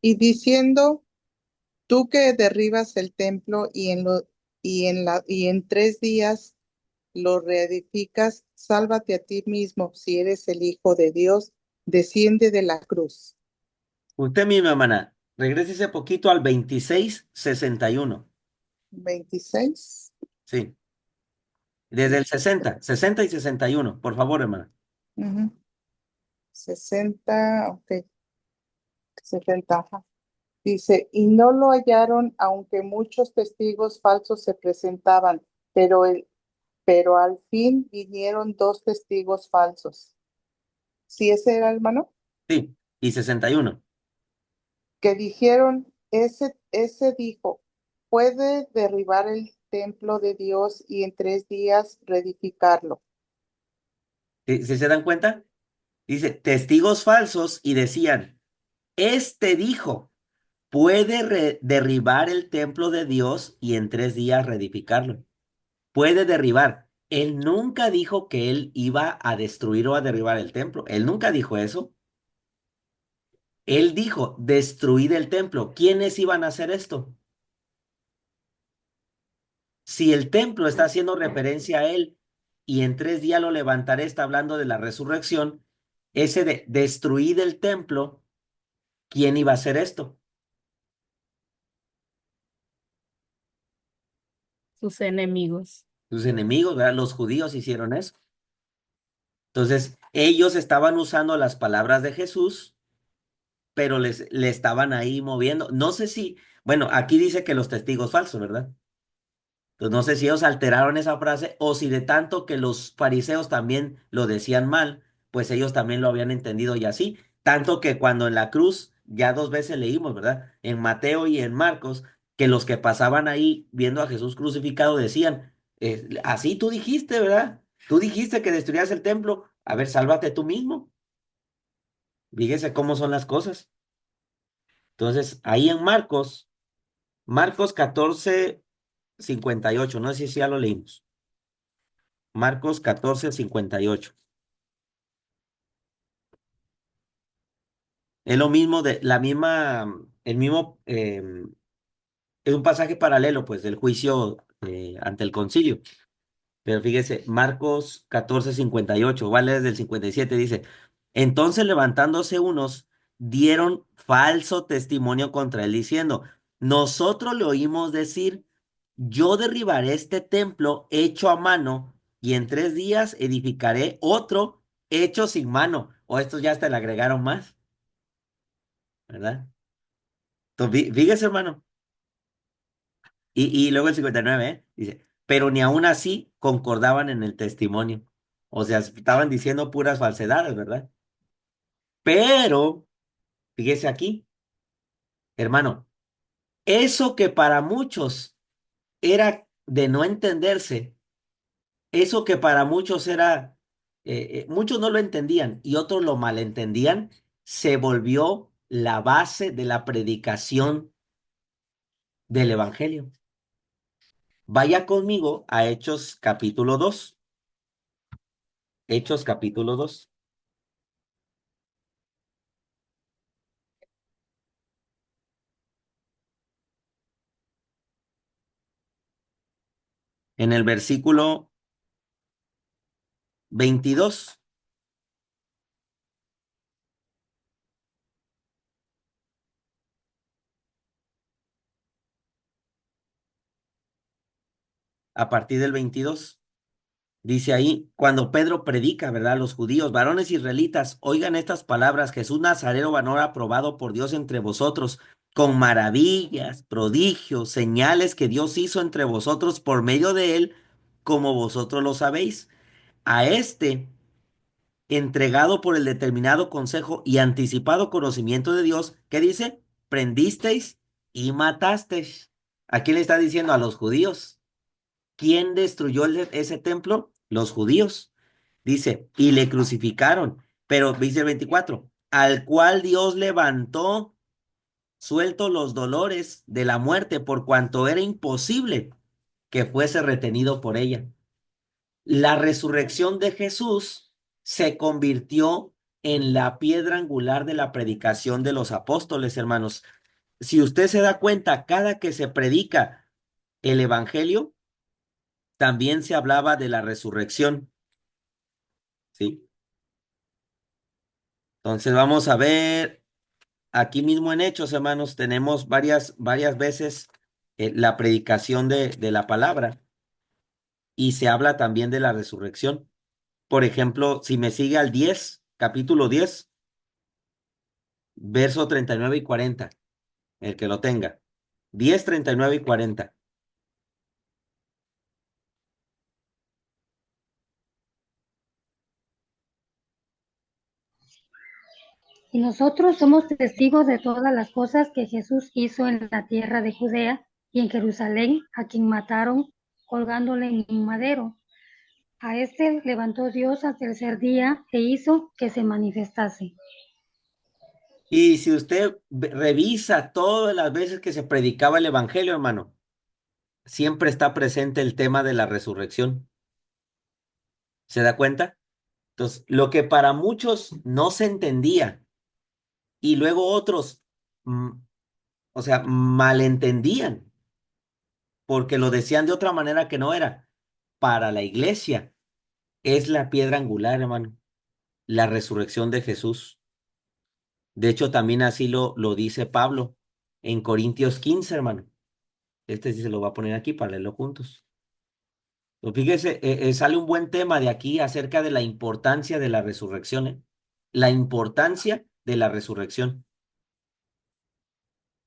Speaker 3: Y diciendo, tú que derribas el templo y en 3 días lo reedificas, sálvate a ti mismo si eres el Hijo de Dios, desciende de la cruz.
Speaker 1: Usted misma, hermana, regrese poquito al 26:61.
Speaker 3: 26.
Speaker 1: Sí, desde el 60 y 61, por favor, hermana.
Speaker 3: Ujú. 60, ok, 70. Ajá. Dice, y no lo hallaron, aunque muchos testigos falsos se presentaban, pero al fin vinieron 2 testigos falsos. ¿Sí ese era, hermano?
Speaker 1: Sí, y 61.
Speaker 3: Que dijeron, ese dijo, puede derribar el templo de Dios y en 3 días reedificarlo.
Speaker 1: ¿Sí se dan cuenta? Dice, testigos falsos y decían, este dijo, puede derribar el templo de Dios y en 3 días reedificarlo. Puede derribar. Él nunca dijo que él iba a destruir o a derribar el templo. Él nunca dijo eso. Él dijo, destruir el templo. ¿Quiénes iban a hacer esto? Si el templo está haciendo referencia a él y en 3 días lo levantaré, está hablando de la resurrección, ese de destruir el templo, ¿quién iba a hacer esto?
Speaker 5: Sus enemigos.
Speaker 1: Sus enemigos, ¿verdad? Los judíos hicieron eso. Entonces, ellos estaban usando las palabras de Jesús, pero le estaban ahí moviendo. No sé si, bueno, aquí dice que los testigos falsos, ¿verdad? Entonces, no sé si ellos alteraron esa frase o si de tanto que los fariseos también lo decían mal, pues ellos también lo habían entendido y así. Tanto que cuando en la cruz, ya 2 veces leímos, ¿verdad? En Mateo y en Marcos, que los que pasaban ahí viendo a Jesús crucificado decían, así tú dijiste, ¿verdad? Tú dijiste que destruías el templo. A ver, sálvate tú mismo. Fíjese cómo son las cosas. Entonces, ahí en Marcos, Marcos 14:58, no sé si ya lo leímos. Marcos 14:58. Es lo mismo de la misma, el mismo, es un pasaje paralelo, pues, del juicio ante el concilio. Pero fíjese, Marcos 14:58, vale desde el 57, dice, entonces levantándose unos, dieron falso testimonio contra él, diciendo, nosotros le oímos decir, yo derribaré este templo hecho a mano y en 3 días edificaré otro hecho sin mano. O estos ya hasta le agregaron más, ¿verdad? Entonces, fíjese, hermano. Y luego el 59, dice, pero ni aún así concordaban en el testimonio. O sea, estaban diciendo puras falsedades, ¿verdad? Pero, fíjese aquí, hermano, eso que para muchos era de no entenderse, eso que para muchos era, muchos no lo entendían y otros lo malentendían, se volvió la base de la predicación del Evangelio. Vaya conmigo a Hechos capítulo 2. Hechos capítulo 2. En el versículo 22, a partir del 22, dice ahí, cuando Pedro predica, ¿verdad? Los judíos, varones israelitas, oigan estas palabras, Jesús Nazareno, varón aprobado por Dios entre vosotros, con maravillas, prodigios, señales que Dios hizo entre vosotros por medio de él, como vosotros lo sabéis. A este entregado por el determinado consejo y anticipado conocimiento de Dios, ¿qué dice? Prendisteis y matasteis. ¿A quién le está diciendo? A los judíos. ¿Quién destruyó ese templo? Los judíos. Dice, y le crucificaron. Pero dice el 24, al cual Dios levantó, suelto los dolores de la muerte, por cuanto era imposible que fuese retenido por ella. La resurrección de Jesús se convirtió en la piedra angular de la predicación de los apóstoles, hermanos. Si usted se da cuenta, cada que se predica el evangelio, también se hablaba de la resurrección, ¿sí? Entonces vamos a ver aquí mismo en Hechos, hermanos, tenemos varias veces la predicación de la palabra y se habla también de la resurrección. Por ejemplo, si me sigue al 10, capítulo 10, verso 39 y 40, el que lo tenga. 10, 39 y 40.
Speaker 7: Y nosotros somos testigos de todas las cosas que Jesús hizo en la tierra de Judea y en Jerusalén, a quien mataron colgándole en un madero. A este levantó Dios al tercer día e hizo que se manifestase.
Speaker 1: Y si usted revisa todas las veces que se predicaba el evangelio, hermano, siempre está presente el tema de la resurrección. ¿Se da cuenta? Entonces, lo que para muchos no se entendía y luego otros, mm, o sea, malentendían porque lo decían de otra manera que no era. Para la iglesia es la piedra angular, hermano, la resurrección de Jesús. De hecho, también así lo dice Pablo en Corintios 15, hermano. Este sí se lo va a poner aquí para leerlo juntos. Pues fíjese, sale un buen tema de aquí acerca de la importancia de la resurrección, ¿eh? La importancia de la resurrección.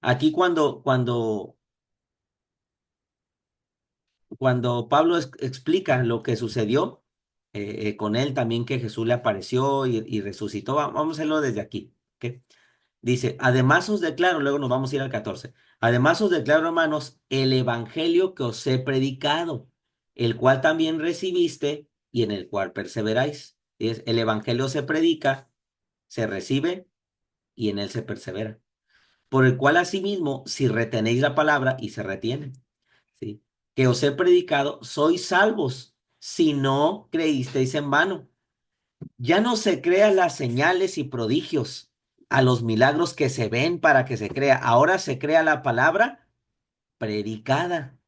Speaker 1: Aquí cuando Pablo explica lo que sucedió con él también, que Jesús le apareció y resucitó, vamos a hacerlo desde aquí. ¿Ok? Dice, además os declaro, luego nos vamos a ir al 14. Además os declaro, hermanos, el evangelio que os he predicado, el cual también recibiste y en el cual perseveráis. El evangelio se predica, se recibe y en él se persevera. Por el cual asimismo, si retenéis la palabra y se retiene, ¿sí? Que os he predicado, sois salvos, si no creísteis en vano. Ya no se crean las señales y prodigios, a los milagros que se ven para que se crea. Ahora se crea la palabra predicada,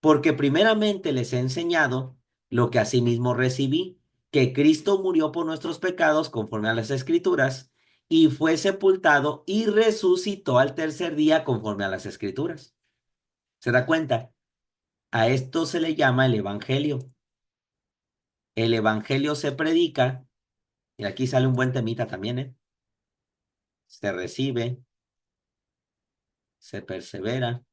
Speaker 1: porque primeramente les he enseñado lo que asimismo recibí, que Cristo murió por nuestros pecados conforme a las Escrituras, y fue sepultado y resucitó al tercer día conforme a las Escrituras. ¿Se da cuenta? A esto se le llama el Evangelio. El Evangelio se predica, y aquí sale un buen temita también, ¿eh? Se recibe, se persevera,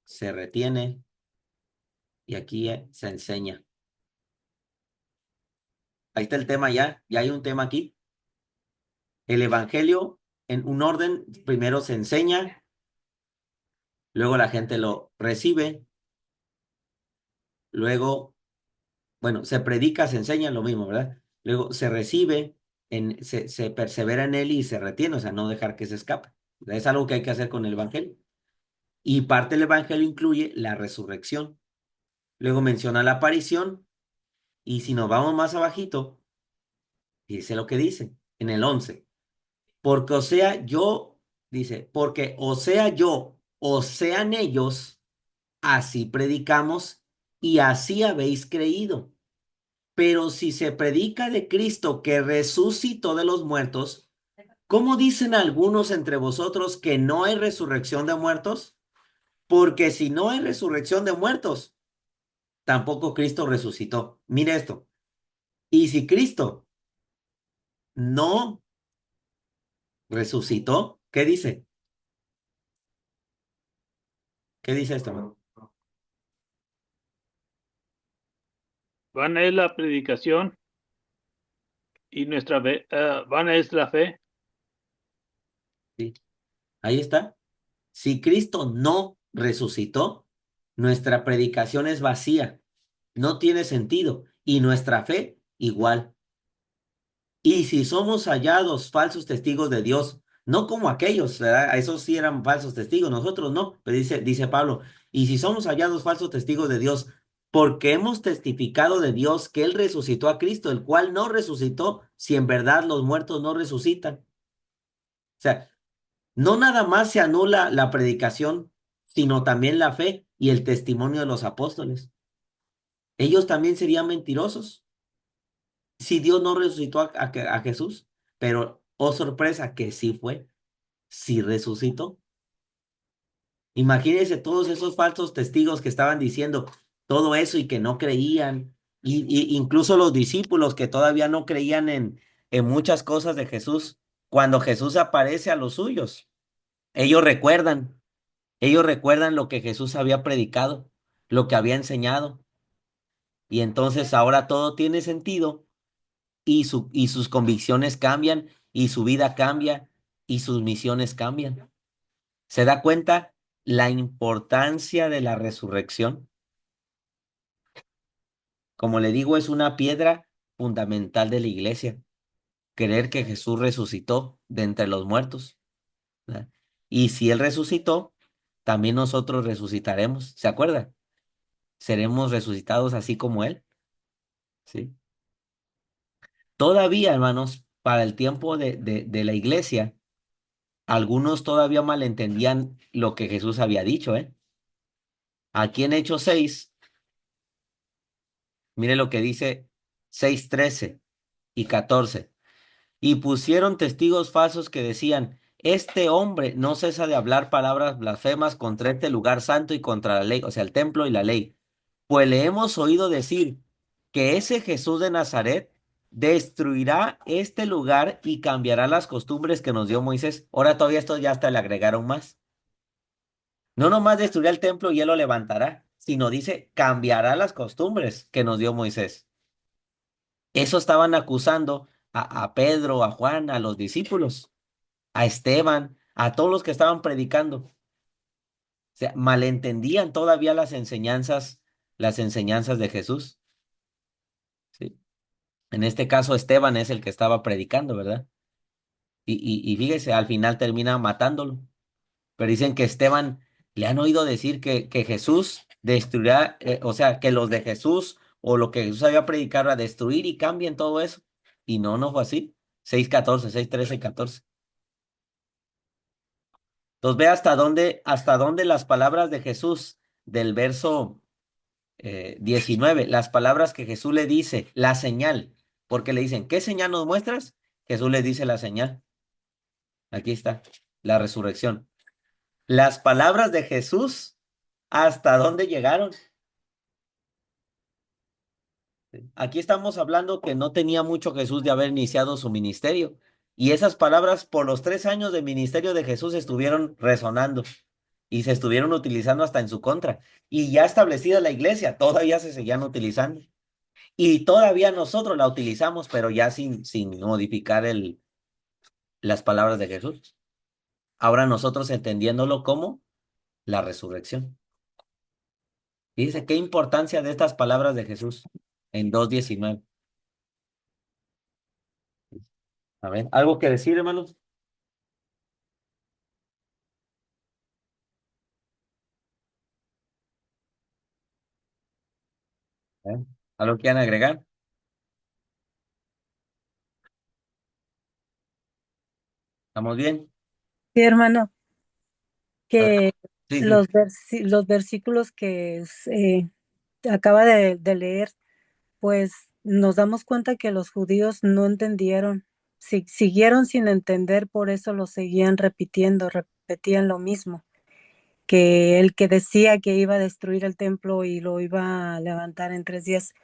Speaker 1: se retiene y aquí se enseña. Ahí está el tema ya hay un tema aquí. El Evangelio en un orden, primero se enseña, luego la gente lo recibe, luego, bueno, se predica, se enseña, lo mismo, ¿verdad? Luego se recibe, se persevera en él y se retiene, o sea, no dejar que se escape. Es algo que hay que hacer con el Evangelio. Y parte del Evangelio incluye la resurrección. Luego menciona la aparición. Y si nos vamos más abajito, dice lo que dice en el 11. Porque o sea yo, dice, porque o sea yo, o sean ellos, así predicamos y así habéis creído. Pero si se predica de Cristo que resucitó de los muertos, ¿cómo dicen algunos entre vosotros que no hay resurrección de muertos? Porque si no hay resurrección de muertos, tampoco Cristo resucitó. Mire esto. Y si Cristo no resucitó, ¿qué dice? ¿Qué dice esto, hermano?
Speaker 2: Vana es la predicación y nuestra fe, vana es la fe.
Speaker 1: Sí, ahí está. Si Cristo no resucitó, nuestra predicación es vacía, no tiene sentido, y nuestra fe igual. Y si somos hallados falsos testigos de Dios, no como aquellos, ¿verdad? A esos sí eran falsos testigos, nosotros no, pero dice Pablo, y si somos hallados falsos testigos de Dios, porque hemos testificado de Dios que Él resucitó a Cristo, el cual no resucitó, si en verdad los muertos no resucitan. O sea, no nada más se anula la predicación, sino también la fe y el testimonio de los apóstoles. Ellos también serían mentirosos si Dios no resucitó a Jesús, pero oh sorpresa que sí fue, sí resucitó. Imagínense todos esos falsos testigos que estaban diciendo todo eso y que no creían, y incluso los discípulos que todavía no creían en muchas cosas de Jesús. Cuando Jesús aparece a los suyos, ellos recuerdan, ellos recuerdan lo que Jesús había predicado, lo que había enseñado, y entonces ahora todo tiene sentido y sus convicciones cambian y su vida cambia y sus misiones cambian. ¿Se da cuenta la importancia de la resurrección? Como le digo, es una piedra fundamental de la iglesia, creer que Jesús resucitó de entre los muertos, ¿verdad? Y si Él resucitó, también nosotros resucitaremos, ¿se acuerda? Seremos resucitados así como Él, ¿sí? Todavía, hermanos, para el tiempo de la iglesia, algunos todavía malentendían lo que Jesús había dicho, ¿eh? Aquí en Hechos 6, mire lo que dice 6:13 y 14. Y pusieron testigos falsos que decían, este hombre no cesa de hablar palabras blasfemas contra este lugar santo y contra la ley, o sea, el templo y la ley. Pues le hemos oído decir que ese Jesús de Nazaret destruirá este lugar y cambiará las costumbres que nos dio Moisés. Ahora todavía esto ya hasta le agregaron más. No nomás destruirá el templo y él lo levantará, sino dice, cambiará las costumbres que nos dio Moisés. Eso estaban acusando a Pedro, a Juan, a los discípulos, a Esteban, a todos los que estaban predicando. O sea, malentendían todavía las enseñanzas de Jesús. ¿Sí? En este caso, Esteban es el que estaba predicando, ¿verdad? Y fíjese, al final termina matándolo. Pero dicen que Esteban le han oído decir que Jesús destruirá, o sea, que los de Jesús o lo que Jesús había predicado a destruir y cambien todo eso. Y no, no fue así. 6:14, 6:13 y 14. Entonces ve hasta dónde las palabras de Jesús del verso 19, las palabras que Jesús le dice, la señal, porque le dicen, ¿qué señal nos muestras? Jesús les dice la señal. Aquí está, la resurrección. Las palabras de Jesús, ¿hasta dónde llegaron? Aquí estamos hablando que no tenía mucho Jesús de haber iniciado su ministerio. Y esas palabras por los 3 años de ministerio de Jesús estuvieron resonando y se estuvieron utilizando hasta en su contra. Y ya establecida la iglesia, todavía se seguían utilizando. Y todavía nosotros la utilizamos, pero ya sin modificar las palabras de Jesús. Ahora nosotros entendiéndolo como la resurrección. Y dice, ¿qué importancia de estas palabras de Jesús en 2:19? A ver, ¿algo que decir, hermanos? ¿Eh? ¿Algo que quieran agregar? ¿Estamos bien?
Speaker 8: Sí, hermano,
Speaker 1: A ver,
Speaker 8: que
Speaker 1: sí, sí.
Speaker 8: los versículos que acaba de leer, pues nos damos cuenta que los judíos no entendieron, siguieron sin entender, por eso lo seguían repitiendo, repetían lo mismo, que el que decía que iba a destruir el templo y lo iba a levantar en 3 días.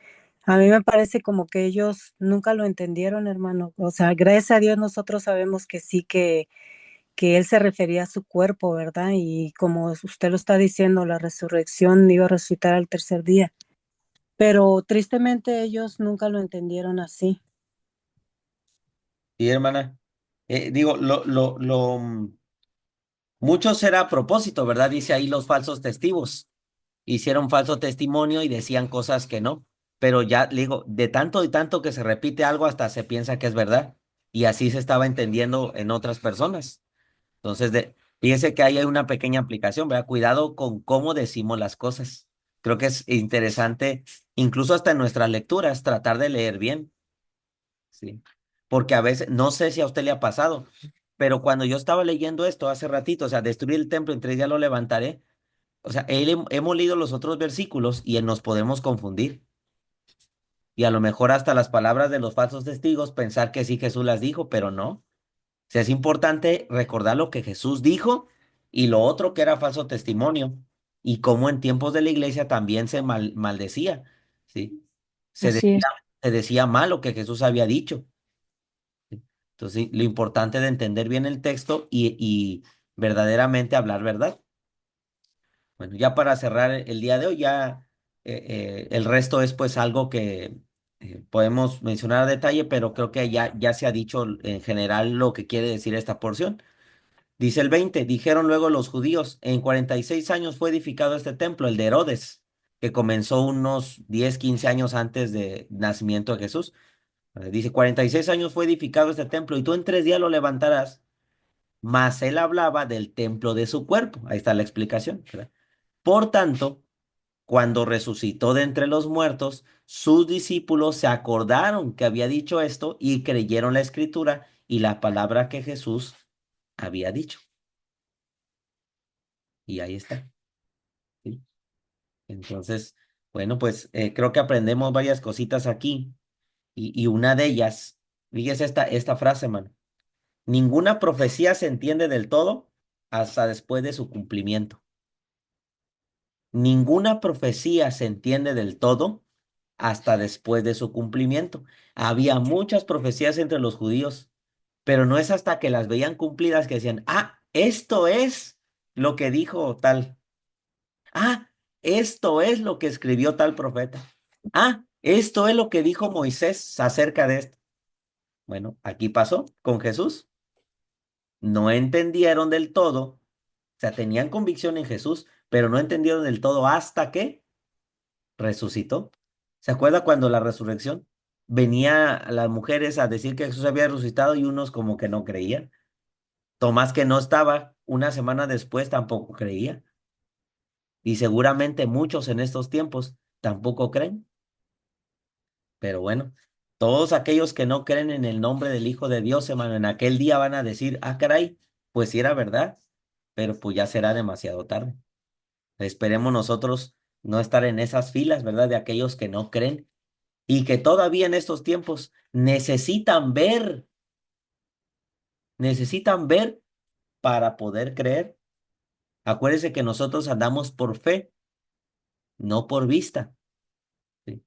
Speaker 8: A mí me parece como que ellos nunca lo entendieron, hermano. O sea, gracias a Dios nosotros sabemos que sí, que él se refería a su cuerpo, ¿verdad? Y como usted lo está diciendo, la resurrección iba a resucitar al tercer día. Pero tristemente ellos nunca lo entendieron así.
Speaker 1: Sí, hermana. Digo, mucho será a propósito, ¿verdad? Dice ahí los falsos testigos. Hicieron falso testimonio y decían cosas que no. Pero ya, le digo, de tanto y tanto que se repite algo hasta se piensa que es verdad. Y así se estaba entendiendo en otras personas. Entonces, fíjese que ahí hay una pequeña aplicación, ¿verdad? Cuidado con cómo decimos las cosas. Creo que es interesante, incluso hasta en nuestras lecturas, tratar de leer bien, ¿sí? Porque a veces, no sé si a usted le ha pasado, pero cuando yo estaba leyendo esto hace ratito, o sea, destruir el templo en 3 días lo levantaré, o sea, hemos leído los otros versículos y nos podemos confundir. Y a lo mejor hasta las palabras de los falsos testigos pensar que sí Jesús las dijo, pero no. Sea, es importante recordar lo que Jesús dijo y lo otro que era falso testimonio y cómo en tiempos de la iglesia también se maldecía, ¿sí? Se
Speaker 8: Así
Speaker 1: decía,
Speaker 8: es.
Speaker 1: se decía mal lo que Jesús había dicho. ¿Sí? Entonces, sí, lo importante de entender bien el texto y verdaderamente hablar verdad. Bueno, ya para cerrar el día de hoy, ya el resto es pues algo que podemos mencionar a detalle, pero creo que ya se ha dicho en general lo que quiere decir esta porción. Dice el 20, dijeron luego los judíos, en 46 años fue edificado este templo, el de Herodes, que comenzó unos 10, 15 años antes del nacimiento de Jesús. Dice, 46 años fue edificado este templo y tú en 3 días lo levantarás. Mas él hablaba del templo de su cuerpo. Ahí está la explicación, ¿verdad? Por tanto, cuando resucitó de entre los muertos, sus discípulos se acordaron que había dicho esto y creyeron la escritura y la palabra que Jesús había dicho. Y ahí está. ¿Sí? Entonces, bueno, pues creo que aprendemos varias cositas aquí y una de ellas, fíjese esta frase, man. Ninguna profecía se entiende del todo hasta después de su cumplimiento. Ninguna profecía se entiende del todo hasta después de su cumplimiento. Había muchas profecías entre los judíos, pero no es hasta que las veían cumplidas que decían, esto es lo que dijo tal. Esto es lo que escribió tal profeta. Esto es lo que dijo Moisés acerca de esto. Bueno, aquí pasó con Jesús. No entendieron del todo, o sea, tenían convicción en Jesús, pero no entendieron del todo hasta que resucitó. ¿Se acuerda cuando la resurrección venía a las mujeres a decir que Jesús había resucitado y unos como que no creían? Tomás, que no estaba una semana después, tampoco creía. Y seguramente muchos en estos tiempos tampoco creen. Pero bueno, todos aquellos que no creen en el nombre del Hijo de Dios, hermano, en aquel día van a decir, caray, pues sí era verdad, pero pues ya será demasiado tarde. Esperemos nosotros no estar en esas filas, ¿verdad? De aquellos que no creen y que todavía en estos tiempos necesitan ver para poder creer. Acuérdense que nosotros andamos por fe, no por vista. ¿Sí?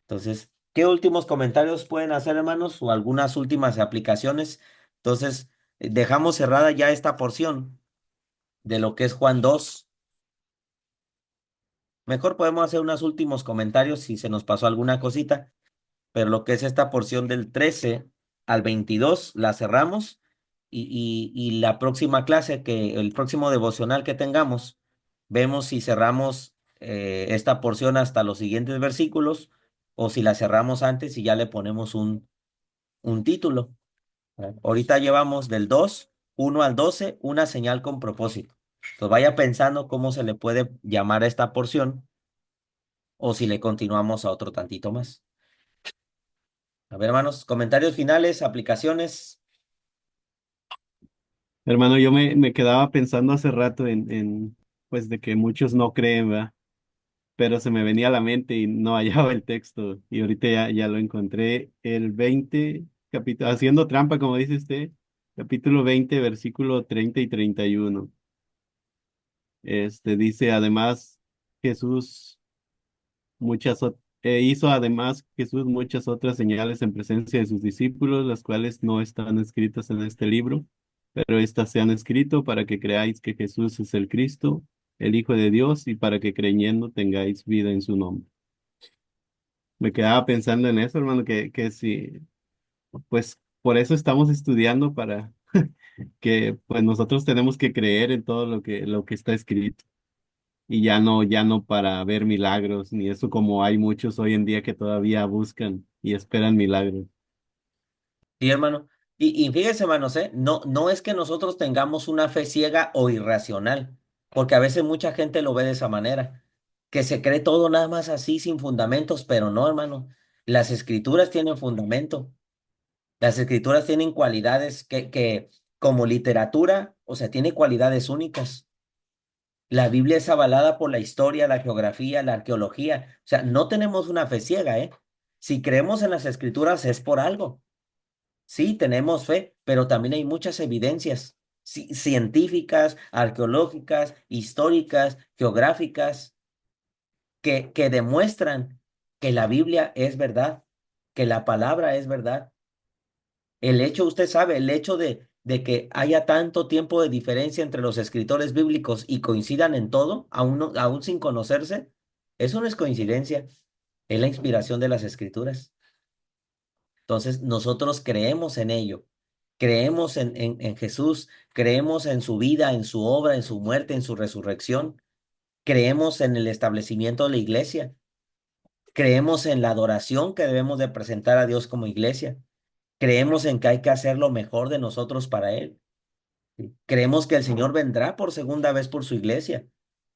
Speaker 1: Entonces, ¿qué últimos comentarios pueden hacer, hermanos? O algunas últimas aplicaciones. Entonces, dejamos cerrada ya esta porción de lo que es Juan 2. Mejor podemos hacer unos últimos comentarios si se nos pasó alguna cosita, pero lo que es esta porción del 13 al 22 la cerramos y la próxima clase, el próximo devocional que tengamos, vemos si cerramos esta porción hasta los siguientes versículos o si la cerramos antes y ya le ponemos un título. Ahorita llevamos del 1 al 12, una señal con propósito. Entonces vaya pensando cómo se le puede llamar a esta porción o si le continuamos a otro tantito más. A ver, hermanos, comentarios finales, aplicaciones.
Speaker 4: Hermano, yo me quedaba pensando hace rato pues de que muchos no creen, ¿verdad? Pero se me venía a la mente y no hallaba el texto y ahorita ya lo encontré. El 20 capítulo, haciendo trampa, como dice usted, capítulo 20 versículo 30 y 31. Dice, además, Jesús hizo además Jesús muchas otras señales en presencia de sus discípulos, las cuales no están escritas en este libro, pero estas se han escrito para que creáis que Jesús es el Cristo, el Hijo de Dios, y para que creyendo tengáis vida en su nombre. Me quedaba pensando en eso, hermano, que si, pues por eso estamos estudiando para que pues nosotros tenemos que creer en todo lo que está escrito. Y ya no para ver milagros, ni eso como hay muchos hoy en día que todavía buscan y esperan milagros.
Speaker 1: Sí, hermano. Y fíjese, hermanos, no es que nosotros tengamos una fe ciega o irracional, porque a veces mucha gente lo ve de esa manera, que se cree todo nada más así sin fundamentos, pero no, hermano. Las escrituras tienen fundamento. Las escrituras tienen cualidades que como literatura, o sea, tiene cualidades únicas. La Biblia es avalada por la historia, la geografía, la arqueología. O sea, no tenemos una fe ciega, ¿eh? Si creemos en las escrituras es por algo. Sí, tenemos fe, pero también hay muchas evidencias científicas, arqueológicas, históricas, geográficas, que demuestran que la Biblia es verdad, que la palabra es verdad. El hecho, usted sabe, el hecho de que haya tanto tiempo de diferencia entre los escritores bíblicos y coincidan en todo, aún sin conocerse, eso no es coincidencia, es la inspiración de las escrituras. Entonces, nosotros creemos en ello, creemos en Jesús, creemos en su vida, en su obra, en su muerte, en su resurrección. Creemos en el establecimiento de la iglesia. Creemos en la adoración que debemos de presentar a Dios como iglesia. Creemos en que hay que hacer lo mejor de nosotros para Él. ¿Sí? Creemos que el Señor vendrá por segunda vez por su iglesia.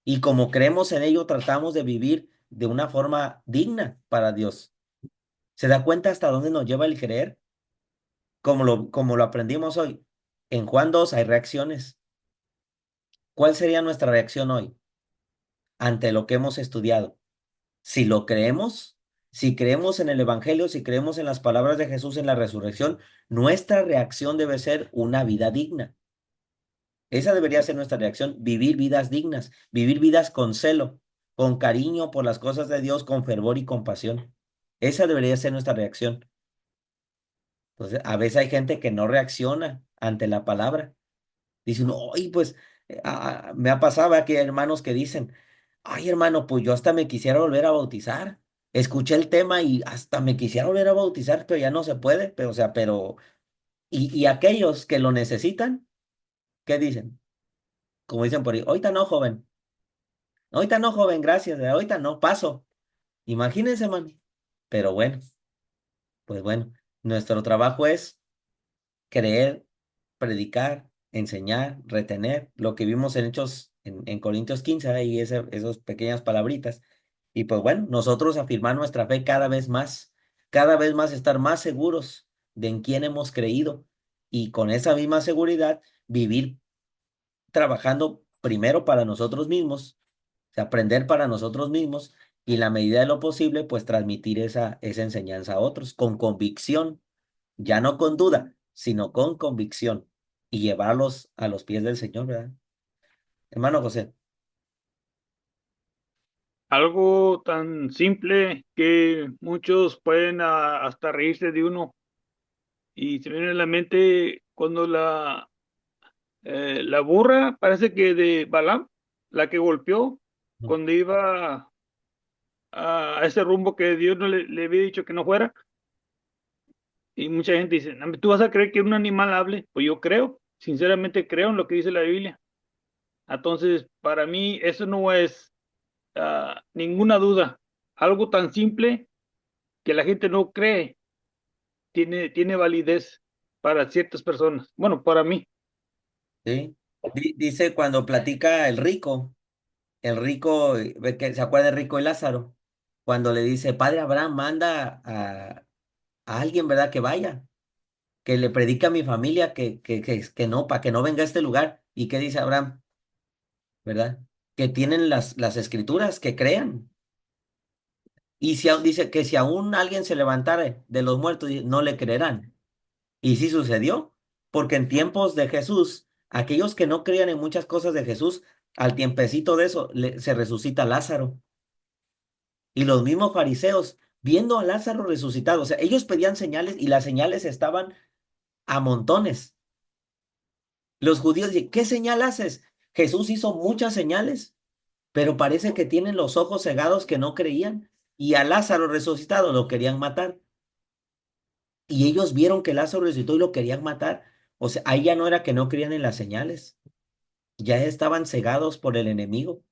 Speaker 1: Y como creemos en ello, tratamos de vivir de una forma digna para Dios. ¿Se da cuenta hasta dónde nos lleva el creer? Como lo aprendimos hoy. En Juan 2 hay reacciones. ¿Cuál sería nuestra reacción hoy ante lo que hemos estudiado? Si lo creemos, si creemos en el Evangelio, si creemos en las palabras de Jesús en la resurrección, nuestra reacción debe ser una vida digna. Esa debería ser nuestra reacción, vivir vidas dignas, vivir vidas con celo, con cariño por las cosas de Dios, con fervor y compasión. Esa debería ser nuestra reacción. Entonces, a veces hay gente que no reacciona ante la palabra. Dicen, oye, pues me ha pasado ¿verdad? Que hay hermanos que dicen, ay, hermano, pues yo hasta me quisiera volver a bautizar. Escuché el tema y hasta me quisiera volver a bautizar, pero ya no se puede. Pero, o sea, y aquellos que lo necesitan, ¿qué dicen? Como dicen por ahí, ahorita no, joven, gracias, ahorita no, paso. Imagínense, man. Pero bueno, pues bueno, nuestro trabajo es creer, predicar, enseñar, retener, lo que vimos en Hechos, en Corintios 15, ahí esas pequeñas palabritas. Y pues bueno, nosotros afirmar nuestra fe cada vez más estar más seguros de en quién hemos creído y con esa misma seguridad vivir trabajando primero para nosotros mismos, o sea, aprender para nosotros mismos y en la medida de lo posible, pues transmitir esa enseñanza a otros con convicción, ya no con duda, sino con convicción y llevarlos a los pies del Señor, ¿verdad? Hermano José.
Speaker 2: Algo tan simple que muchos pueden hasta reírse de uno. Y se me viene a la mente cuando la burra, parece que de Balaam, la que golpeó cuando iba a ese rumbo que Dios no le había dicho que no fuera. Y mucha gente dice, "No, ¿tú vas a creer que un animal hable?" Pues yo creo, sinceramente creo en lo que dice la Biblia. Entonces, para mí eso no es ninguna duda. Algo tan simple que la gente no cree tiene validez para ciertas personas. Bueno, para mí.
Speaker 1: ¿Sí? Dice cuando platica el rico, ve que se acuerda de rico y Lázaro, cuando le dice, Padre Abraham, manda a alguien, ¿verdad? Que vaya, que le predique a mi familia que no, para que no venga a este lugar. ¿Y qué dice Abraham? ¿Verdad? Que tienen las escrituras, que crean. Y dice que si aún alguien se levantare de los muertos, no le creerán. Y sí sucedió, porque en tiempos de Jesús, aquellos que no creían en muchas cosas de Jesús, al tiempecito de eso, se resucita Lázaro. Y los mismos fariseos, viendo a Lázaro resucitado, o sea, ellos pedían señales y las señales estaban a montones. Los judíos dicen, ¿qué señal haces? Jesús hizo muchas señales, pero parece que tienen los ojos cegados que no creían. Y a Lázaro resucitado lo querían matar. Y ellos vieron que Lázaro resucitó y lo querían matar. O sea, ahí ya no era que no creían en las señales, ya estaban cegados por el enemigo.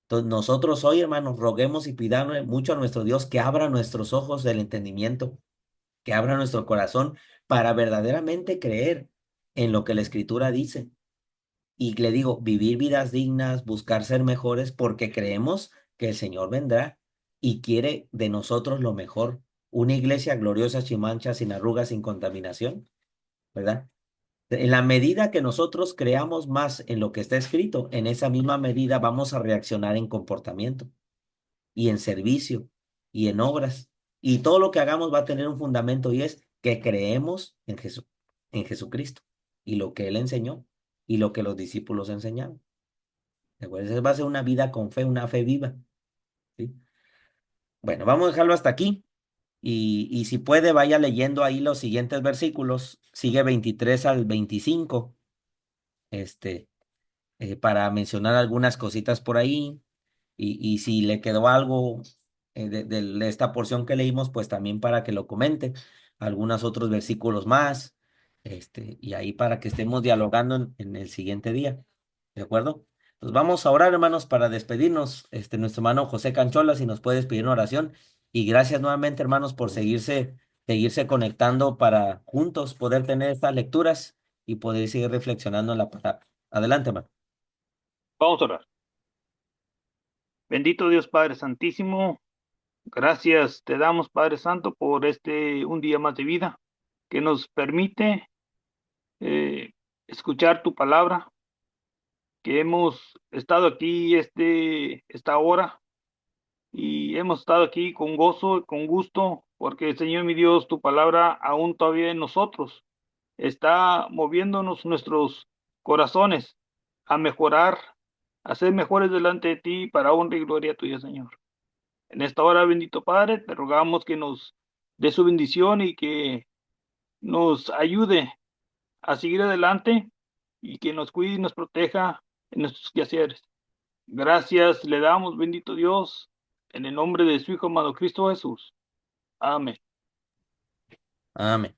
Speaker 1: Entonces nosotros hoy, hermanos, roguemos y pidamos mucho a nuestro Dios que abra nuestros ojos del entendimiento, que abra nuestro corazón para verdaderamente creer en lo que la Escritura dice. Y le digo, vivir vidas dignas, buscar ser mejores, porque creemos que el Señor vendrá y quiere de nosotros lo mejor. Una iglesia gloriosa, sin mancha, sin arrugas, sin contaminación, ¿verdad? En la medida que nosotros creamos más en lo que está escrito, en esa misma medida vamos a reaccionar en comportamiento y en servicio y en obras. Y todo lo que hagamos va a tener un fundamento y es que creemos en Jesucristo y lo que Él enseñó y lo que los discípulos enseñaron. ¿De acuerdo? Esa va a ser una vida con fe, una fe viva. ¿Sí? Bueno, vamos a dejarlo hasta aquí. Y si puede, vaya leyendo ahí los siguientes versículos. Sigue 23 al 25. Este, para mencionar algunas cositas por ahí y si le quedó algo de esta porción que leímos, pues también para que lo comente, algunos otros versículos más, y ahí para que estemos dialogando en el siguiente día, ¿de acuerdo? Pues vamos a orar, hermanos, para despedirnos. Nuestro hermano José Canchola, si nos puedes pedir una oración. Y gracias nuevamente, hermanos, por seguirse conectando para juntos poder tener estas lecturas y poder seguir reflexionando en la palabra. Adelante, hermano.
Speaker 2: Vamos a orar. Bendito Dios Padre Santísimo, gracias te damos, Padre Santo, por un día más de vida que nos permite escuchar tu palabra, que hemos estado aquí esta hora y hemos estado aquí con gozo y con gusto, porque Señor mi Dios, tu palabra aún todavía en nosotros está moviéndonos nuestros corazones a mejorar, a ser mejores delante de ti para honra y gloria tuya, Señor. En esta hora, bendito Padre, te rogamos que nos dé su bendición y que nos ayude a seguir adelante y que nos cuide y nos proteja en nuestros quehaceres. Gracias le damos, bendito Dios, en el nombre de su Hijo amado Cristo Jesús. Amén.
Speaker 1: Amén.